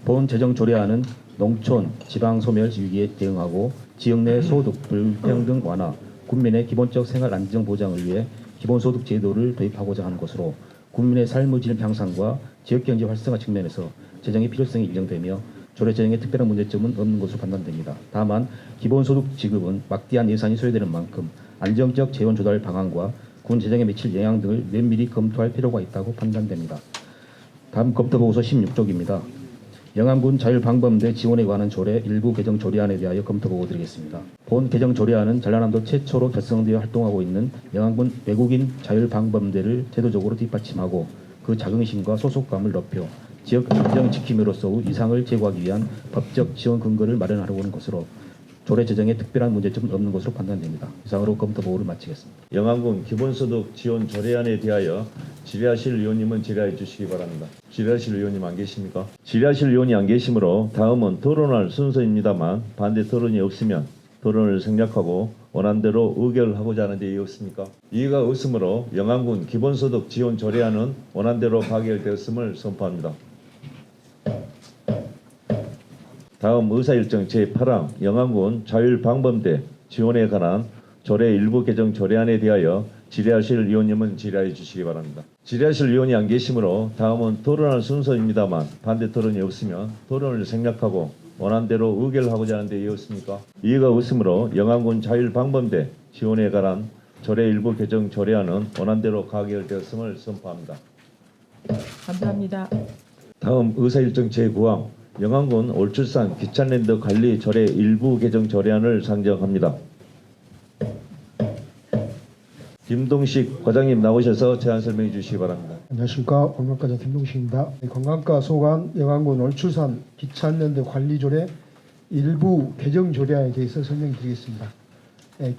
본 재정 조례안은 농촌, 지방 소멸 위기에 대응하고 지역 내 소득 불평등 완화, 국민의 기본적 생활 안정 보장을 위해 기본소득 제도를 도입하고자 하는 것으로 국민의 삶의 질 향상과 지역경제 활성화 측면에서 재정의 필요성이 인정되며 조례 재정에 특별한 문제점은 없는 것으로 판단됩니다. 다만 기본소득 지급은 막대한 예산이 소요되는 만큼 안정적 재원 조달 방안과 군 재정에 미칠 영향 등을 면밀히 검토할 필요가 있다고 판단됩니다. 다음 검토보고서 16쪽입니다. 영안군 자율방범대 지원에 관한 조례 일부 개정 조례안에 대하여 검토보고 드리겠습니다. 본 개정 조례안은 전라남도 최초로 결성되어 활동하고 있는 영안군 외국인 자율방범대를 제도적으로 뒷받침하고 그 자긍심과 소속감을 높여 지역 안정 지킴으로서의 이상을 제고하기 위한 법적 지원 근거를 마련하려고 하는 것으로 조례 제정에 특별한 문제점은 없는 것으로 판단됩니다. 이상으로 검토보고를 마치겠습니다. 영안군 기본소득 지원 조례안에 대하여 질의하실 의원님은 질의해 주시기 바랍니다. 질의하실 의원님 안 계십니까? 질의하실 의원이 안 계시므로 다음은 토론할 순서입니다만 반대 토론이 없으면 토론을 생략하고 원안대로 의결하고자 하는데 이의 없습니까? 이의가 없으므로 영안군 기본소득 지원 조례안은 원안대로 가결되었음을 선포합니다. 다음 의사일정 제8항 영안군 자율방범대 지원에 관한 조례 일부 개정 조례안에 대하여 질의하실 의원님은 질의해 주시기 바랍니다. 질의하실 의원이 안 계시므로 다음은 토론할 순서입니다만 반대 토론이 없으면 토론을 생략하고 원안대로 의결하고자 하는데 이의 없습니까? 이의가 없으므로 영안군 자율방범대 지원에 관한 조례 일부 개정 조례안은 원안대로 가결되었음을 선포합니다. 감사합니다. 다음 의사일정 제9항 영안군 올출산 기찬랜드 관리 조례 일부 개정 조례안을 상정합니다. 김동식 과장님 나오셔서 제안 설명해 주시기 바랍니다. 안녕하십니까. 관광과장 김동식입니다. 관광과 소관 영안군 올출산 기찬랜드 관리조례 일부 개정 조례안에 대해서 설명드리겠습니다.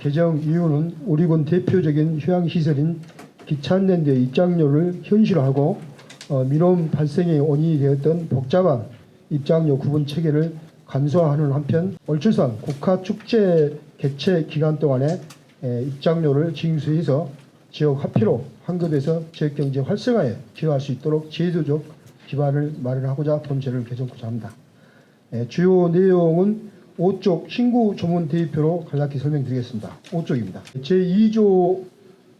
개정 이유는 우리 군 대표적인 휴양시설인 기찬랜드의 입장료를 현실화하고 민원 발생의 원인이 되었던 복잡한 입장료 구분 체계를 간소화하는 한편 올출산 국가축제 개최 기간 동안에 입장료를 징수해서 지역 화폐로 환급해서 지역경제 활성화에 기여할 수 있도록 제도적 기반을 마련하고자 본제를 개정하고자 합니다. 주요 내용은 5쪽 신구 조문 대입표로 간략히 설명드리겠습니다. 5쪽입니다.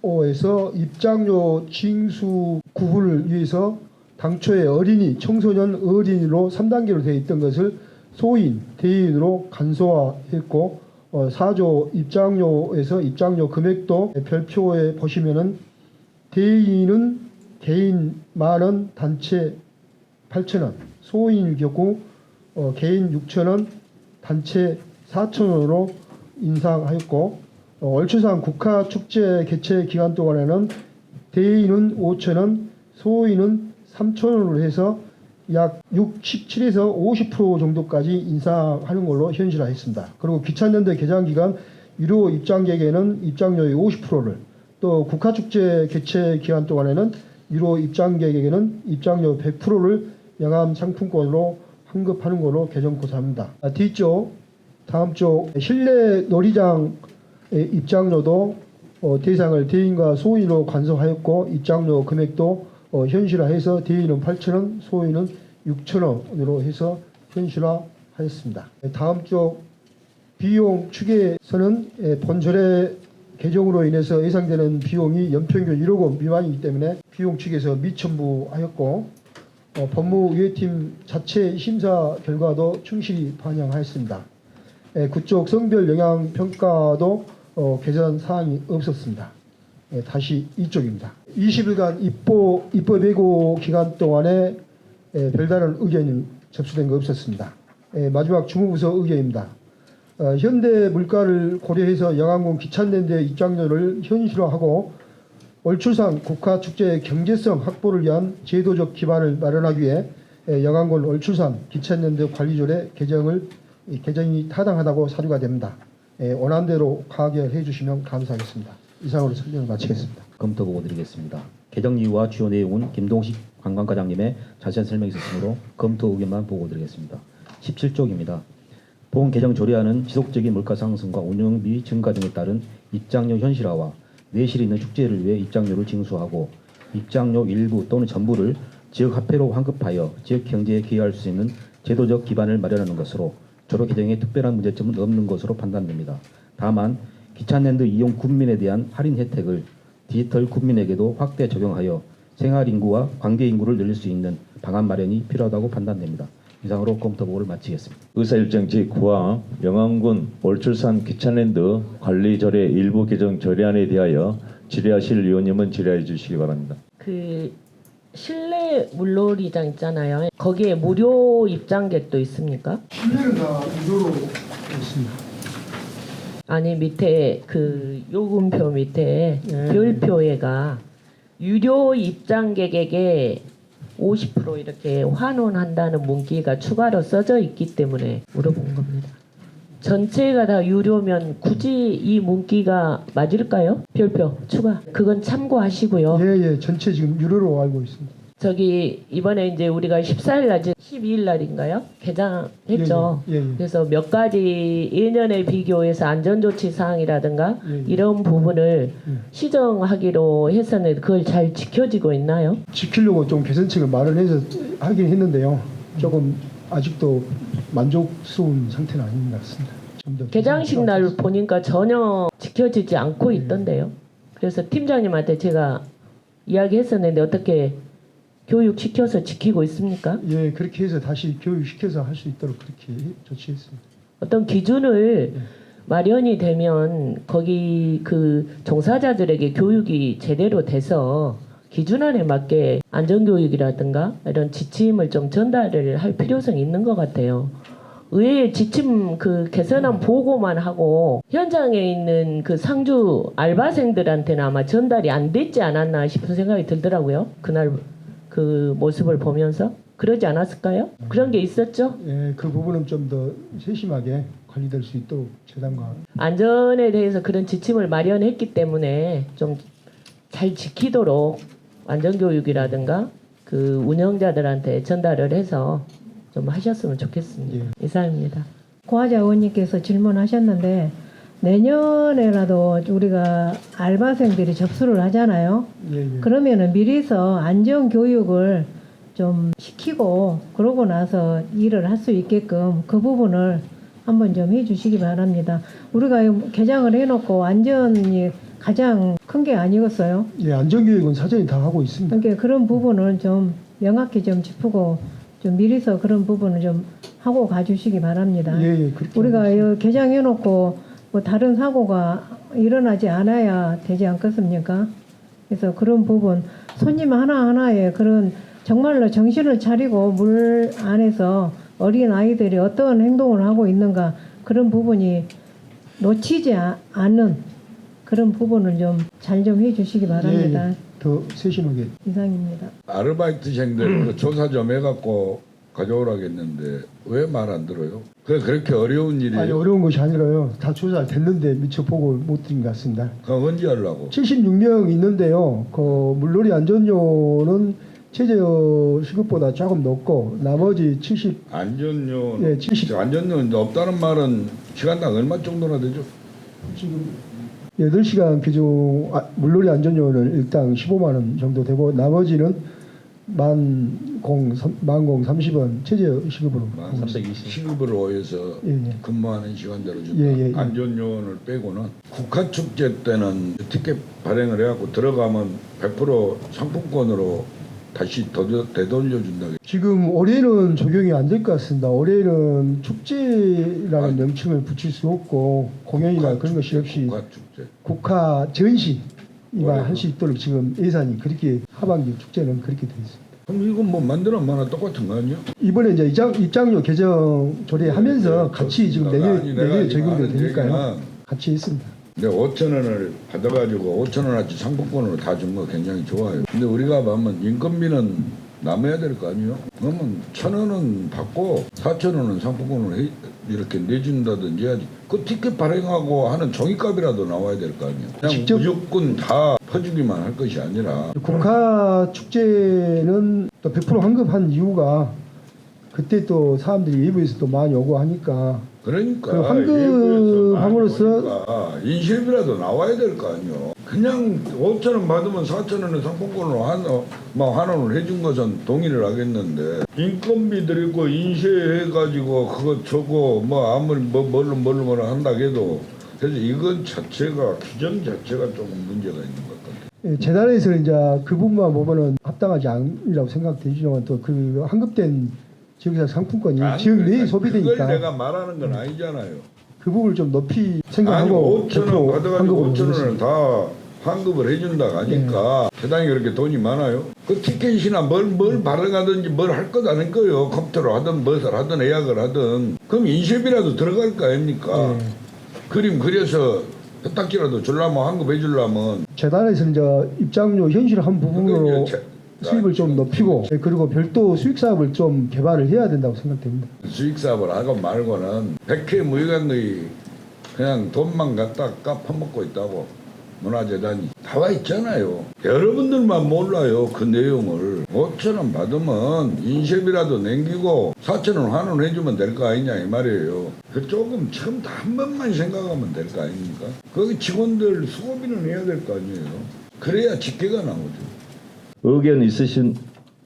제2조에서 입장료 징수 구분을 위해서 당초에 어린이, 청소년 어린이로 3단계로 되어 있던 것을 소인, 대인으로 간소화했고 4조 입장료에서 입장료 금액도 별표에 보시면은 대인은 개인 만원, 단체 8,000원, 소인일 경우 개인 6,000원, 단체 4,000원으로 인상하였고 올출산 국가축제 개최 기간 동안에는 대인은 5,000원, 소인은 3,000원으로 해서 약 67에서 50% 정도까지 인상하는 걸로 현실화했습니다. 그리고 기찬연대 개장 기간 유료 입장객에는 입장료의 50%를 또 국가축제 개최 기간 동안에는 유료 입장객에게는 입장료 100%를 영암 상품권으로 환급하는 걸로 개정 고사합니다. 뒤쪽 다음 쪽 실내 놀이장의 입장료도 대상을 대인과 소인으로 간소화하였고 입장료 금액도 현실화해서 대인은 8,000원, 소인은 6,000원으로 해서 현실화하였습니다. 다음 쪽 비용 축에서는 본조례 개정으로 인해서 예상되는 비용이 연평균 1억 원 미만이기 때문에 비용 측에서 미첨부하였고 법무의회팀 자체 심사 결과도 충실히 반영하였습니다. 그쪽 성별 영향 평가도 개선 사항이 없었습니다. 다시 이쪽입니다. 20일간 입법 예고 기간 동안에 별다른 의견이 접수된 거 없었습니다. 마지막 주무부서 의견입니다. 현대 물가를 고려해서 영안군 기찬연대 입장료를 현실화하고 얼출산 국가축제의 경제성 확보를 위한 제도적 기반을 마련하기 위해 영안군 얼출산 기찬연대 관리조례 개정이 타당하다고 사유가 됩니다. 원안대로 가결해 주시면 감사하겠습니다. 이상으로 설명을 마치겠습니다. 검토 보고 드리겠습니다. 개정 이유와 주요 내용은 김동식 관광과장님의 자세한 설명이 있었으므로 검토 의견만 보고 드리겠습니다. 17쪽입니다. 본 개정 조례안은 지속적인 물가 상승과 운영비 증가 등에 따른 입장료 현실화와 내실이 있는 축제를 위해 입장료를 징수하고 입장료 일부 또는 전부를 지역 화폐로 환급하여 지역 경제에 기여할 수 있는 제도적 기반을 마련하는 것으로 조례 개정에 특별한 문제점은 없는 것으로 판단됩니다. 다만 기찬랜드 이용 군민에 대한 할인 혜택을 디지털 군민에게도 확대 적용하여 생활인구와 관계인구를 늘릴 수 있는 방안 마련이 필요하다고 판단됩니다. 이상으로 검토 보고를 마치겠습니다. 의사일정 제9화 영안군 얼출산 기찬랜드 관리조례 일부 개정 조례안에 대하여 질의하실 의원님은 질의해 주시기 바랍니다. 그 실내 물놀이장 있잖아요. 거기에 무료 입장객도 있습니까? 실내는 다 유료로 있습니다. 아니 밑에 그 요금표 밑에 별표에가 유료 입장객에게 50% 이렇게 환원한다는 문구가 추가로 써져 있기 때문에 물어본 겁니다. 전체가 다 유료면 굳이 이 문구가 맞을까요? 별표 추가. 그건 참고하시고요. 예, 전체 지금 유료로 알고 있습니다. 저기 이번에 이제 우리가 14일 날 12일 날인가요? 개장했죠. 예. 그래서 몇 가지 예년에 비교해서 안전조치 사항이라든가 예. 이런 부분을 시정하기로 했었는데 그걸 잘 지켜지고 있나요? 지키려고 좀 개선책을 마련해서 하긴 했는데요. 조금 아직도 만족스러운 상태는 아닌 것 같습니다. 좀 더 개장식 날 보니까 전혀 지켜지지 않고 있던데요. 그래서 팀장님한테 제가 이야기했었는데 어떻게 교육시켜서 지키고 있습니까? 예, 그렇게 해서 다시 교육시켜서 할 수 있도록 그렇게 조치했습니다. 어떤 기준을 마련이 되면 거기 그 종사자들에게 교육이 제대로 돼서 기준안에 맞게 안전교육이라든가 이런 지침을 좀 전달을 할 필요성이 있는 것 같아요. 의회의 지침 그 개선안 보고만 하고 현장에 있는 그 상주 알바생들한테는 아마 전달이 안 됐지 않았나 싶은 생각이 들더라고요. 그날 그 모습을 보면서 그러지 않았을까요? 그런 게 있었죠? 예, 그 부분은 좀 더 세심하게 관리될 수 있도록 재단과 안전에 대해서 그런 지침을 마련했기 때문에 좀 잘 지키도록 안전교육이라든가 그 운영자들한테 전달을 해서 좀 하셨으면 좋겠습니다. 이상입니다. 고하자 의원님께서 질문하셨는데 내년에라도 우리가 알바생들이 접수를 하잖아요. 예. 그러면은 미리서 안전 교육을 좀 시키고 그러고 나서 일을 할 수 있게끔 그 부분을 한번 좀 해주시기 바랍니다. 우리가 개장을 해놓고 안전이 가장 큰 게 아니겠어요? 예, 안전교육은 사전에 다 하고 있습니다. 그러니까 그런 부분을 좀 명확히 좀 짚고 좀 미리서 그런 부분을 좀 하고 가주시기 바랍니다. 예, 그렇게 우리가 이 개장해놓고 뭐 다른 사고가 일어나지 않아야 되지 않겠습니까? 그래서 그런 부분 손님 하나하나에 그런 정말로 정신을 차리고 물 안에서 어린 아이들이 어떤 행동을 하고 있는가 그런 부분이 놓치지 않는 그런 부분을 좀 잘 좀 해주시기 바랍니다. 예, 더 세심하게. 이상입니다. 아르바이트생들 그 조사 좀 해갖고 가져오라겠는데 왜 말 안 들어요? 그렇게 어려운 일이에요? 아니 어려운 것이 아니라요. 다 조사 됐는데 미처 보고 못 드린 것 같습니다. 그럼 언제 하려고? 76명 있는데요. 그 물놀이 안전료는 최저 시급보다 조금 높고 나머지 70 안전료 예, 70 안전료는 없다는 말은 시간당 얼마 정도나 되죠? 지금 8시간 기준 물놀이 안전료는 일당 15만 원 정도 되고 나머지는 만공 30원 최저 시급으로 320시급으로 해서 예. 근무하는 시간대로 준다. 예. 안전요원을 빼고는 국가축제 때는 티켓 발행을 해갖고 들어가면 100% 상품권으로 다시 되돌려준다. 지금 올해는 적용이 안 될 것 같습니다. 올해는 축제라는 명칭을 붙일 수 없고 공연이나 그런 것이 없이 국가축제. 국화 전시만 올해는. 할 수 있도록 지금 예산이 그렇게 하반기 축제는 그렇게 되어 있습니다. 그럼 이건 뭐 만들어 마나 똑같은 거 아니야? 이번에 이제 입장료 개정 조례하면서 같이 지금 내년에 적용이 되니까요. 같이 했습니다. 근데 5천 원을 받아가지고 5천 원어치 상품권으로 다 준 거 굉장히 좋아요. 근데 우리가 보면 인건비는 남아야 될 거 아니에요? 그러면 1,000원은 받고 4,000원은 상품권으로 이렇게 내준다든지 해야지. 그 티켓 발행하고 하는 종이값이라도 나와야 될 거 아니에요? 그냥 직접- 무조건 다 퍼주기만 할 것이 아니라. 국가 축제는 또 100% 환급한 이유가 그때 또 사람들이 외부에서 또 많이 오고 하니까 그러니까 그 환급함으로써 인실비라도 나와야 될 거 아니에요. 그냥 5천 원 받으면 4천 원의 상품권으로 환원을 해준 것은 동의를 하겠는데 인건비 들이고 인쇄해가지고 그거 저거 뭐 아무리 뭘로 한다 해도 그래서 이건 자체가 규정 자체가 조금 문제가 있는 것 같아요. 재단에서 이제 그 부분만 보면은 합당하지 않으라고 생각되지만 또 그 환급된 지역사 상품권이 지역 내에 소비되니까 그걸 내가 말하는 건 아니잖아요. 그 부분을 좀 높이 아니 생각하고 5천 원 받아가지고 5천 원을 하겠습니다. 다 환급을 해준다 하니까 재단이 그렇게 돈이 많아요? 그 티켓이나 뭘 발행하든지 뭘 할 것 아닐 거예요. 컴퓨터로 하든 무엇을 하든 예약을 하든 그럼 인쇄비라도 들어갈 거 아닙니까? 그림 그려서 혜택이라도 주려면 환급해 주려면 재단에서 이제 입장료 현실한 부분으로 수입을 좀 높이고 그리고 별도 수익 사업을 좀 개발을 해야 된다고 생각됩니다. 수익 사업을 하고 말고는 백회 무익한의 그냥 돈만 갖다 퍼먹고 있다고 문화재단이 나와 있잖아요. 여러분들만 몰라요 그 내용을. 5천 원 받으면 인쇄비라도 남기고 4천 원 환원해주면 될 거 아니냐 이 말이에요. 그 조금 처음부터 한 번만 생각하면 될 거 아닙니까? 거기 직원들 수고비는 해야 될 거 아니에요. 그래야 집계가 나오죠. 의견 있으신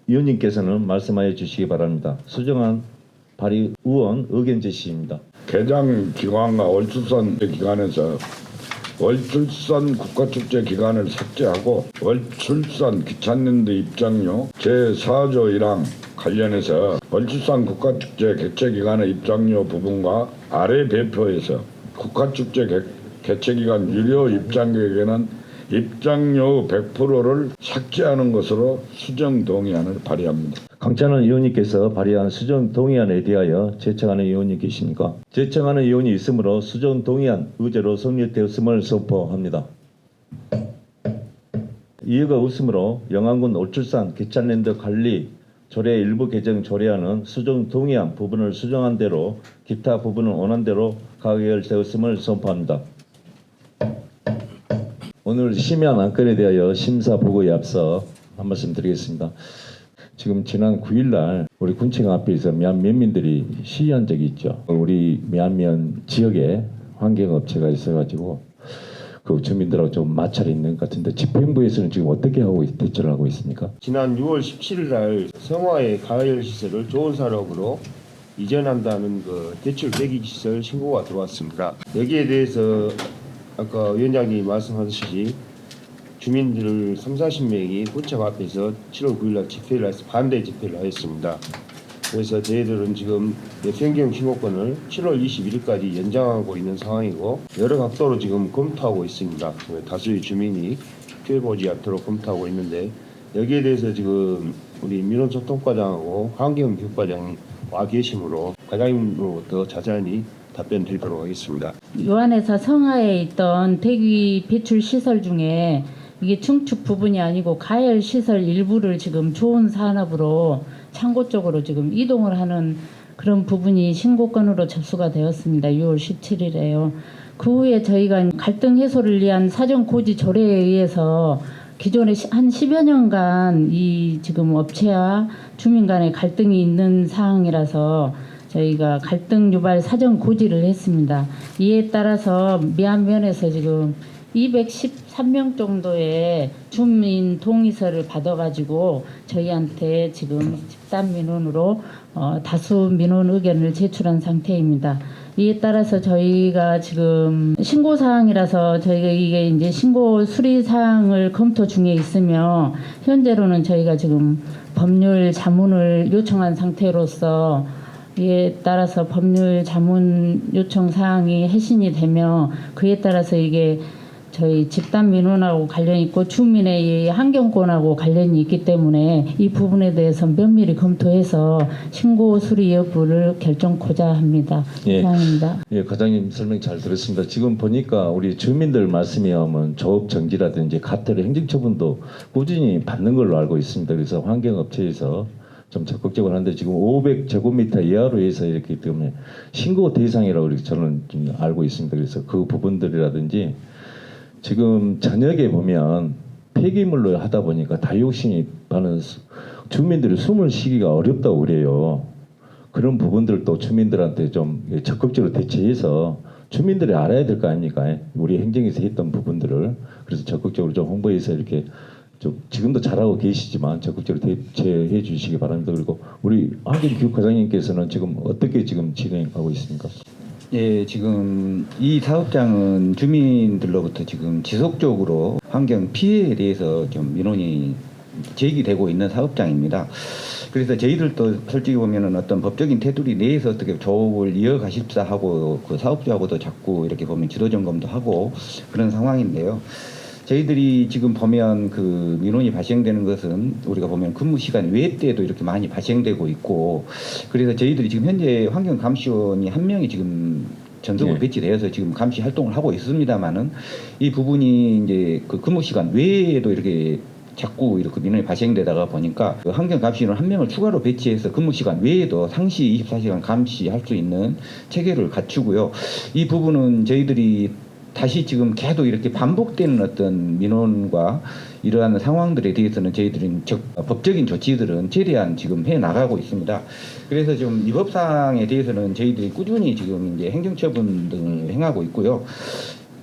의원님께서는 말씀하여 주시기 바랍니다. 수정안 발의 의원 의견 제시입니다. 개장 기관과 월출산 기관에서 월출산 국가축제 기간을 삭제하고 월출산 기찬연대 입장료 제4조 1항 관련해서 월출산 국가축제 개최 기간의 입장료 부분과 아래 배표에서 국가축제 개최 기간 유료 입장객에게는 입장료 100%를 삭제하는 것으로 수정 동의안을 발의합니다. 강찬원 의원님께서 발의한 수정 동의안에 대하여 제청하는 의원님 계십니까? 제청하는 의원이 있으므로 수정 동의안 의제로 성립되었음을 선포합니다. 이해가 없으므로 영안군 월출산 기찬랜드 관리 조례 일부 개정 조례안은 수정 동의안 부분을 수정한 대로 기타 부분은 원한 대로 가결되었음을 선포합니다. 오늘 심의한 안건에 대하여 심사 보고에 앞서 한 말씀 드리겠습니다. 지금 지난 9일 날 우리 군청 앞에서 면민들이 시위한 적이 있죠. 우리 면면 지역에 환경업체가 있어가지고 그 주민들하고 좀 마찰이 있는 것 같은데 집행부에서는 지금 어떻게 하고 대처를 하고 있습니까? 지난 6월 17일 날 성화의 가열 시설을 좋은 산업으로 이전한다는 그 대출 대기 시설 신고가 들어왔습니다. 여기에 대해서 아까 위원장님이 말씀하셨듯이 주민들 30-40명이 구청 앞에서 7월 9일 날 집회를 해서 반대 집회를 하였습니다. 그래서 저희들은 지금 변경 신고권을 7월 21일까지 연장하고 있는 상황이고 여러 각도로 지금 검토하고 있습니다. 다수의 주민이 피해보지 않도록 검토하고 있는데 여기에 대해서 지금 우리 민원소통과장하고 환경교육과장이 와 계시므로 과장님으로부터 자세히 답변 드리도록 하겠습니다. 요한회사 성하에 있던 대기 배출 시설 중에 이게 중축 부분이 아니고 가열 시설 일부를 지금 좋은 산업으로 창고 쪽으로 지금 이동을 하는 그런 부분이 신고건으로 접수가 되었습니다. 6월 17일에요. 그 후에 저희가 갈등 해소를 위한 사전 고지 조례에 의해서 기존에 한 10여 년간 이 지금 업체와 주민 간의 갈등이 있는 상황이라서 저희가 갈등 유발 사전 고지를 했습니다. 이에 따라서 미안면에서 지금 213명 정도의 주민 동의서를 받아가지고 저희한테 지금 집단 민원으로 다수 민원 의견을 제출한 상태입니다. 이에 따라서 저희가 지금 신고 사항이라서 저희가 이게 이제 신고 수리 사항을 검토 중에 있으며 현재로는 저희가 지금 법률 자문을 요청한 상태로서 이에 따라서 법률 자문 요청 사항이 해신이 되며 그에 따라서 이게 저희 집단 민원하고 관련이 있고 주민의 이 환경권하고 관련이 있기 때문에 이 부분에 대해서 면밀히 검토해서 신고 수리 여부를 결정코자 합니다. 예. 이상입니다. 예, 과장님 설명 잘 들었습니다. 지금 보니까 우리 주민들 말씀이 오면 조업 정지라든지 가태료 행정처분도 꾸준히 받는 걸로 알고 있습니다. 그래서 환경업체에서 좀 적극적으로 하는데 지금 500제곱미터 이하로 해서 이렇게 때문에 신고 대상이라고 이렇게 저는 좀 알고 있습니다. 그래서 그 부분들이라든지 지금 저녁에 보면 폐기물로 하다 보니까 다육신이 많은 주민들이 숨을 쉬기가 어렵다고 그래요. 그런 부분들도 주민들한테 좀 적극적으로 대처해서 주민들이 알아야 될 거 아닙니까? 우리 행정에서 했던 부분들을 그래서 적극적으로 좀 홍보해서 이렇게 좀 지금도 잘하고 계시지만 적극적으로 대처해 주시기 바랍니다. 그리고 우리 환경교육과장님께서는 지금 어떻게 지금 진행하고 있습니까? 예, 지금 이 사업장은 주민들로부터 지금 지속적으로 환경 피해에 대해서 좀 민원이 제기되고 있는 사업장입니다. 그래서 저희들도 솔직히 보면은 어떤 법적인 테두리 내에서 어떻게 조업을 이어가십사 하고 그 사업주하고도 자꾸 이렇게 보면 지도 점검도 하고 그런 상황인데요. 저희들이 지금 보면 그 민원이 발생되는 것은 우리가 보면 근무 시간 외 때도 이렇게 많이 발생되고 있고 그래서 저희들이 지금 현재 환경감시원이 한 명이 지금 전속으로 네. 배치되어서 지금 감시 활동을 하고 있습니다만은 이 부분이 이제 그 근무 시간 외에도 이렇게 자꾸 이렇게 민원이 발생되다가 보니까 그 환경감시원 한 명을 추가로 배치해서 근무 시간 외에도 상시 24시간 감시할 수 있는 체계를 갖추고요. 이 부분은 저희들이 다시 지금 계속 이렇게 반복되는 어떤 민원과 이러한 상황들에 대해서는 저희들은 법적인 조치들은 최대한 지금 해 나가고 있습니다. 그래서 지금 이 법상에 대해서는 저희들이 꾸준히 지금 이제 행정처분 등을 행하고 있고요.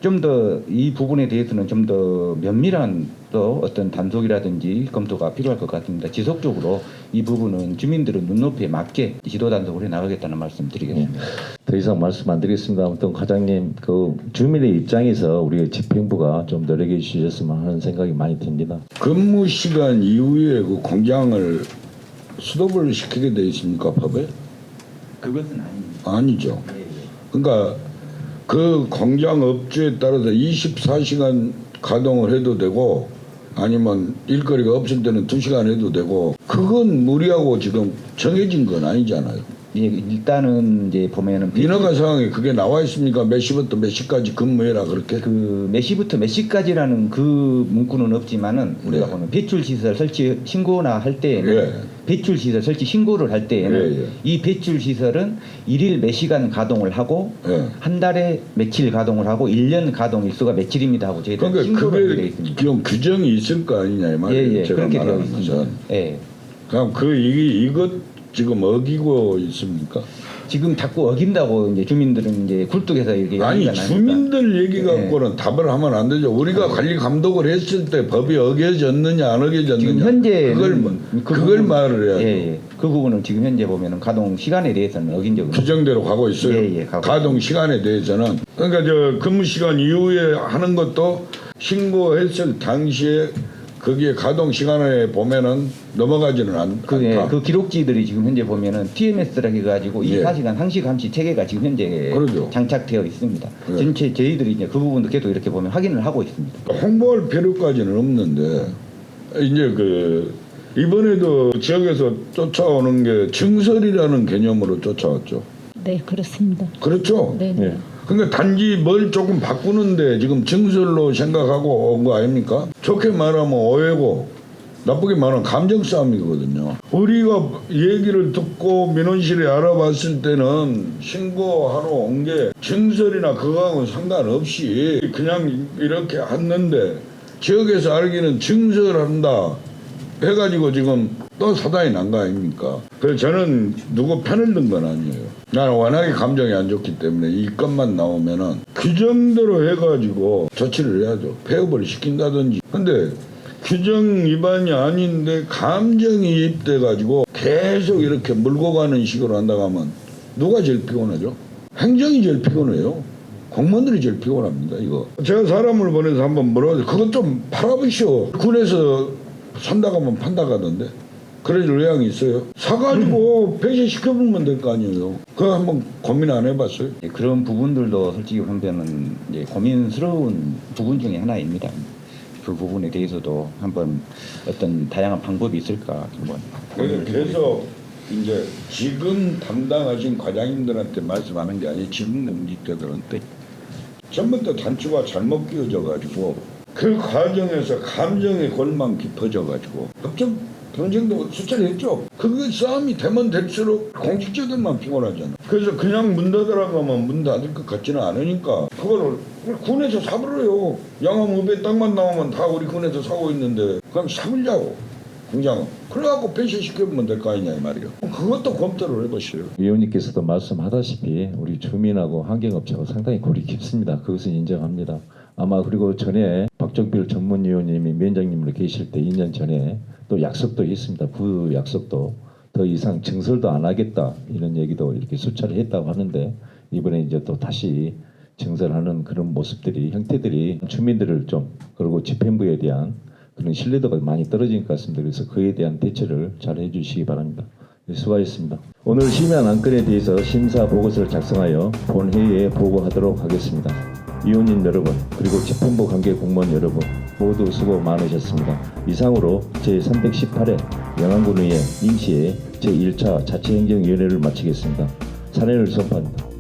좀 더 이 부분에 대해서는 좀 더 면밀한 또 어떤 단속이라든지 검토가 필요할 것 같습니다. 지속적으로 이 부분은 주민들의 눈높이에 맞게 지도 단속을 해 나가겠다는 말씀 드리겠습니다. 더 이상 말씀 안 드리겠습니다. 아무튼 과장님 그 주민의 입장에서 우리 집행부가 좀 노력해 주셨으면 하는 생각이 많이 듭니다. 근무 시간 이후에 그 공장을 스톱을 시키게 돼 있습니까 법에? 그것은 아닙니다. 아니죠. 그러니까 그 공장 업주에 따라서 24시간 가동을 해도 되고 아니면 일거리가 없을 때는 2시간 해도 되고 그건 무리하고 지금 정해진 건 아니잖아요. 예, 일단은 이제 보면은 인허가 사항에 그게 나와 있습니까? 몇 시부터 몇 시까지 근무해라 그렇게? 그 몇 시부터 몇 시까지라는 그 문구는 없지만은 우리가 네. 보면 배출 시설 설치 신고나 할 때에는 예. 배출 시설 설치 신고를 할 때에는 예. 이 배출 시설은 일일 몇 시간 가동을 하고 예. 한 달에 며칠 가동을 하고 1년 가동 일수가 며칠입니다 하고 저희들 그러니까 신고를 그게 되어 있습니다. 좀 규정이 있을 거 아니냐 이 말이에요. 예, 예, 제가 그렇게 되어 말하는 있습니다. 것은. 예. 그럼 이것 지금 어기고 있습니까? 지금 자꾸 어긴다고 이제 주민들은 이제 굴뚝에서 이렇게 아니 얘기가 나니까. 주민들 얘기 갖고는 예. 답을 하면 안 되죠. 우리가 관리 감독을 했을 때 법이 어겨졌느냐 안 어겨졌느냐 지금 현재 그걸 말을 해야죠. 예. 그 부분은 지금 현재 보면은 가동 시간에 대해서는 어긴 적은 규정대로 가고 있어요. 예, 예, 가고 가동 시간에 대해서는 그러니까 저 근무 시간 이후에 하는 것도 신고했을 당시에 거기에 가동 시간에 보면은 넘어가지는 않다. 그 기록지들이 지금 현재 보면은 TMS라고 해가지고 예. 24시간 상시 감시 체계가 지금 현재 그러죠. 장착되어 있습니다. 예. 전체 저희들이 이제 그 부분도 계속 이렇게 보면 확인을 하고 있습니다. 홍보할 필요까지는 없는데 이제 그 이번에도 지역에서 쫓아오는 게 증설이라는 개념으로 쫓아왔죠. 네, 그렇습니다. 그렇죠? 네. 네. 그러니까 단지 뭘 조금 바꾸는데 지금 증설로 생각하고 온 거 아닙니까? 좋게 말하면 오해고 나쁘게 말하면 감정 싸움이거든요. 우리가 얘기를 듣고 민원실에 알아봤을 때는 신고하러 온 게 증설이나 그거하고는 상관없이 그냥 이렇게 했는데 지역에서 알기는 증설한다. 해가지고 지금 또 사단이 난 거 아닙니까? 그래서 저는 누구 편을 든 건 아니에요. 나는 워낙에 감정이 안 좋기 때문에 이 건만 나오면은 규정대로 해가지고 조치를 해야죠. 폐업을 시킨다든지. 근데 규정 위반이 아닌데 감정이 입돼가지고 계속 이렇게 물고 가는 식으로 한다고 하면 누가 제일 피곤하죠? 행정이 제일 피곤해요. 공무원들이 제일 피곤합니다. 이거 제가 사람을 보내서 한번 물어보죠. 그것 좀 팔아보시오. 군에서 산다고 하면 판다고 하던데 그래줄 의향이 있어요. 사가지고 폐쇄시켜보면 될 거 아니에요. 그거 한번 고민 안 해봤어요? 그런 부분들도 솔직히 보면은 이제 고민스러운 부분 중에 하나입니다. 그 부분에 대해서도 한번 어떤 다양한 방법이 있을까 한번. 그래서 계속 이제 지금 담당하신 과장님들한테 말씀하는 게 아니고 지금 임직자들한테 전부터 단추가 잘못 끼워져 가지고 그 과정에서 감정의 골만 깊어져 가지고 법정 경쟁도 수차례 했죠. 그게 싸움이 되면 될수록 공직자들만 피곤하잖아. 그래서 그냥 문 닫으라고 하면 문 닫을 것 같지는 않으니까 그거를 군에서 사버려요. 양암읍에 땅만 나오면 다 우리 군에서 사고 있는데 그냥 사물자고 공장은. 그래갖고 폐쇄시켜보면 될 거 아니냐 이 말이에요. 그것도 검토를 해보시오. 위원님께서도 말씀하다시피 우리 주민하고 환경업체하고 상당히 골이 깊습니다. 그것은 인정합니다. 아마 그리고 전에 박정필 전문위원님이 위원장님으로 계실 때 2년 전에 또 약속도 했습니다. 그 약속도 더 이상 증설도 안 하겠다 이런 얘기도 이렇게 수차례 했다고 하는데 이번에 이제 또 다시 증설하는 그런 모습들이 형태들이 주민들을 좀 그리고 집행부에 대한 그런 신뢰도가 많이 떨어진 것 같습니다. 그래서 그에 대한 대처를 잘 해주시기 바랍니다. 네, 수고하셨습니다. 오늘 심의한 안건에 대해서 심사 보고서를 작성하여 본회의에 보고하도록 하겠습니다. 위원님 여러분 그리고 집행부 관계 공무원 여러분 모두 수고 많으셨습니다. 이상으로 제318회 영안군의회 임시회 제1차 자치행정위원회를 마치겠습니다. 사례를 선포합니다.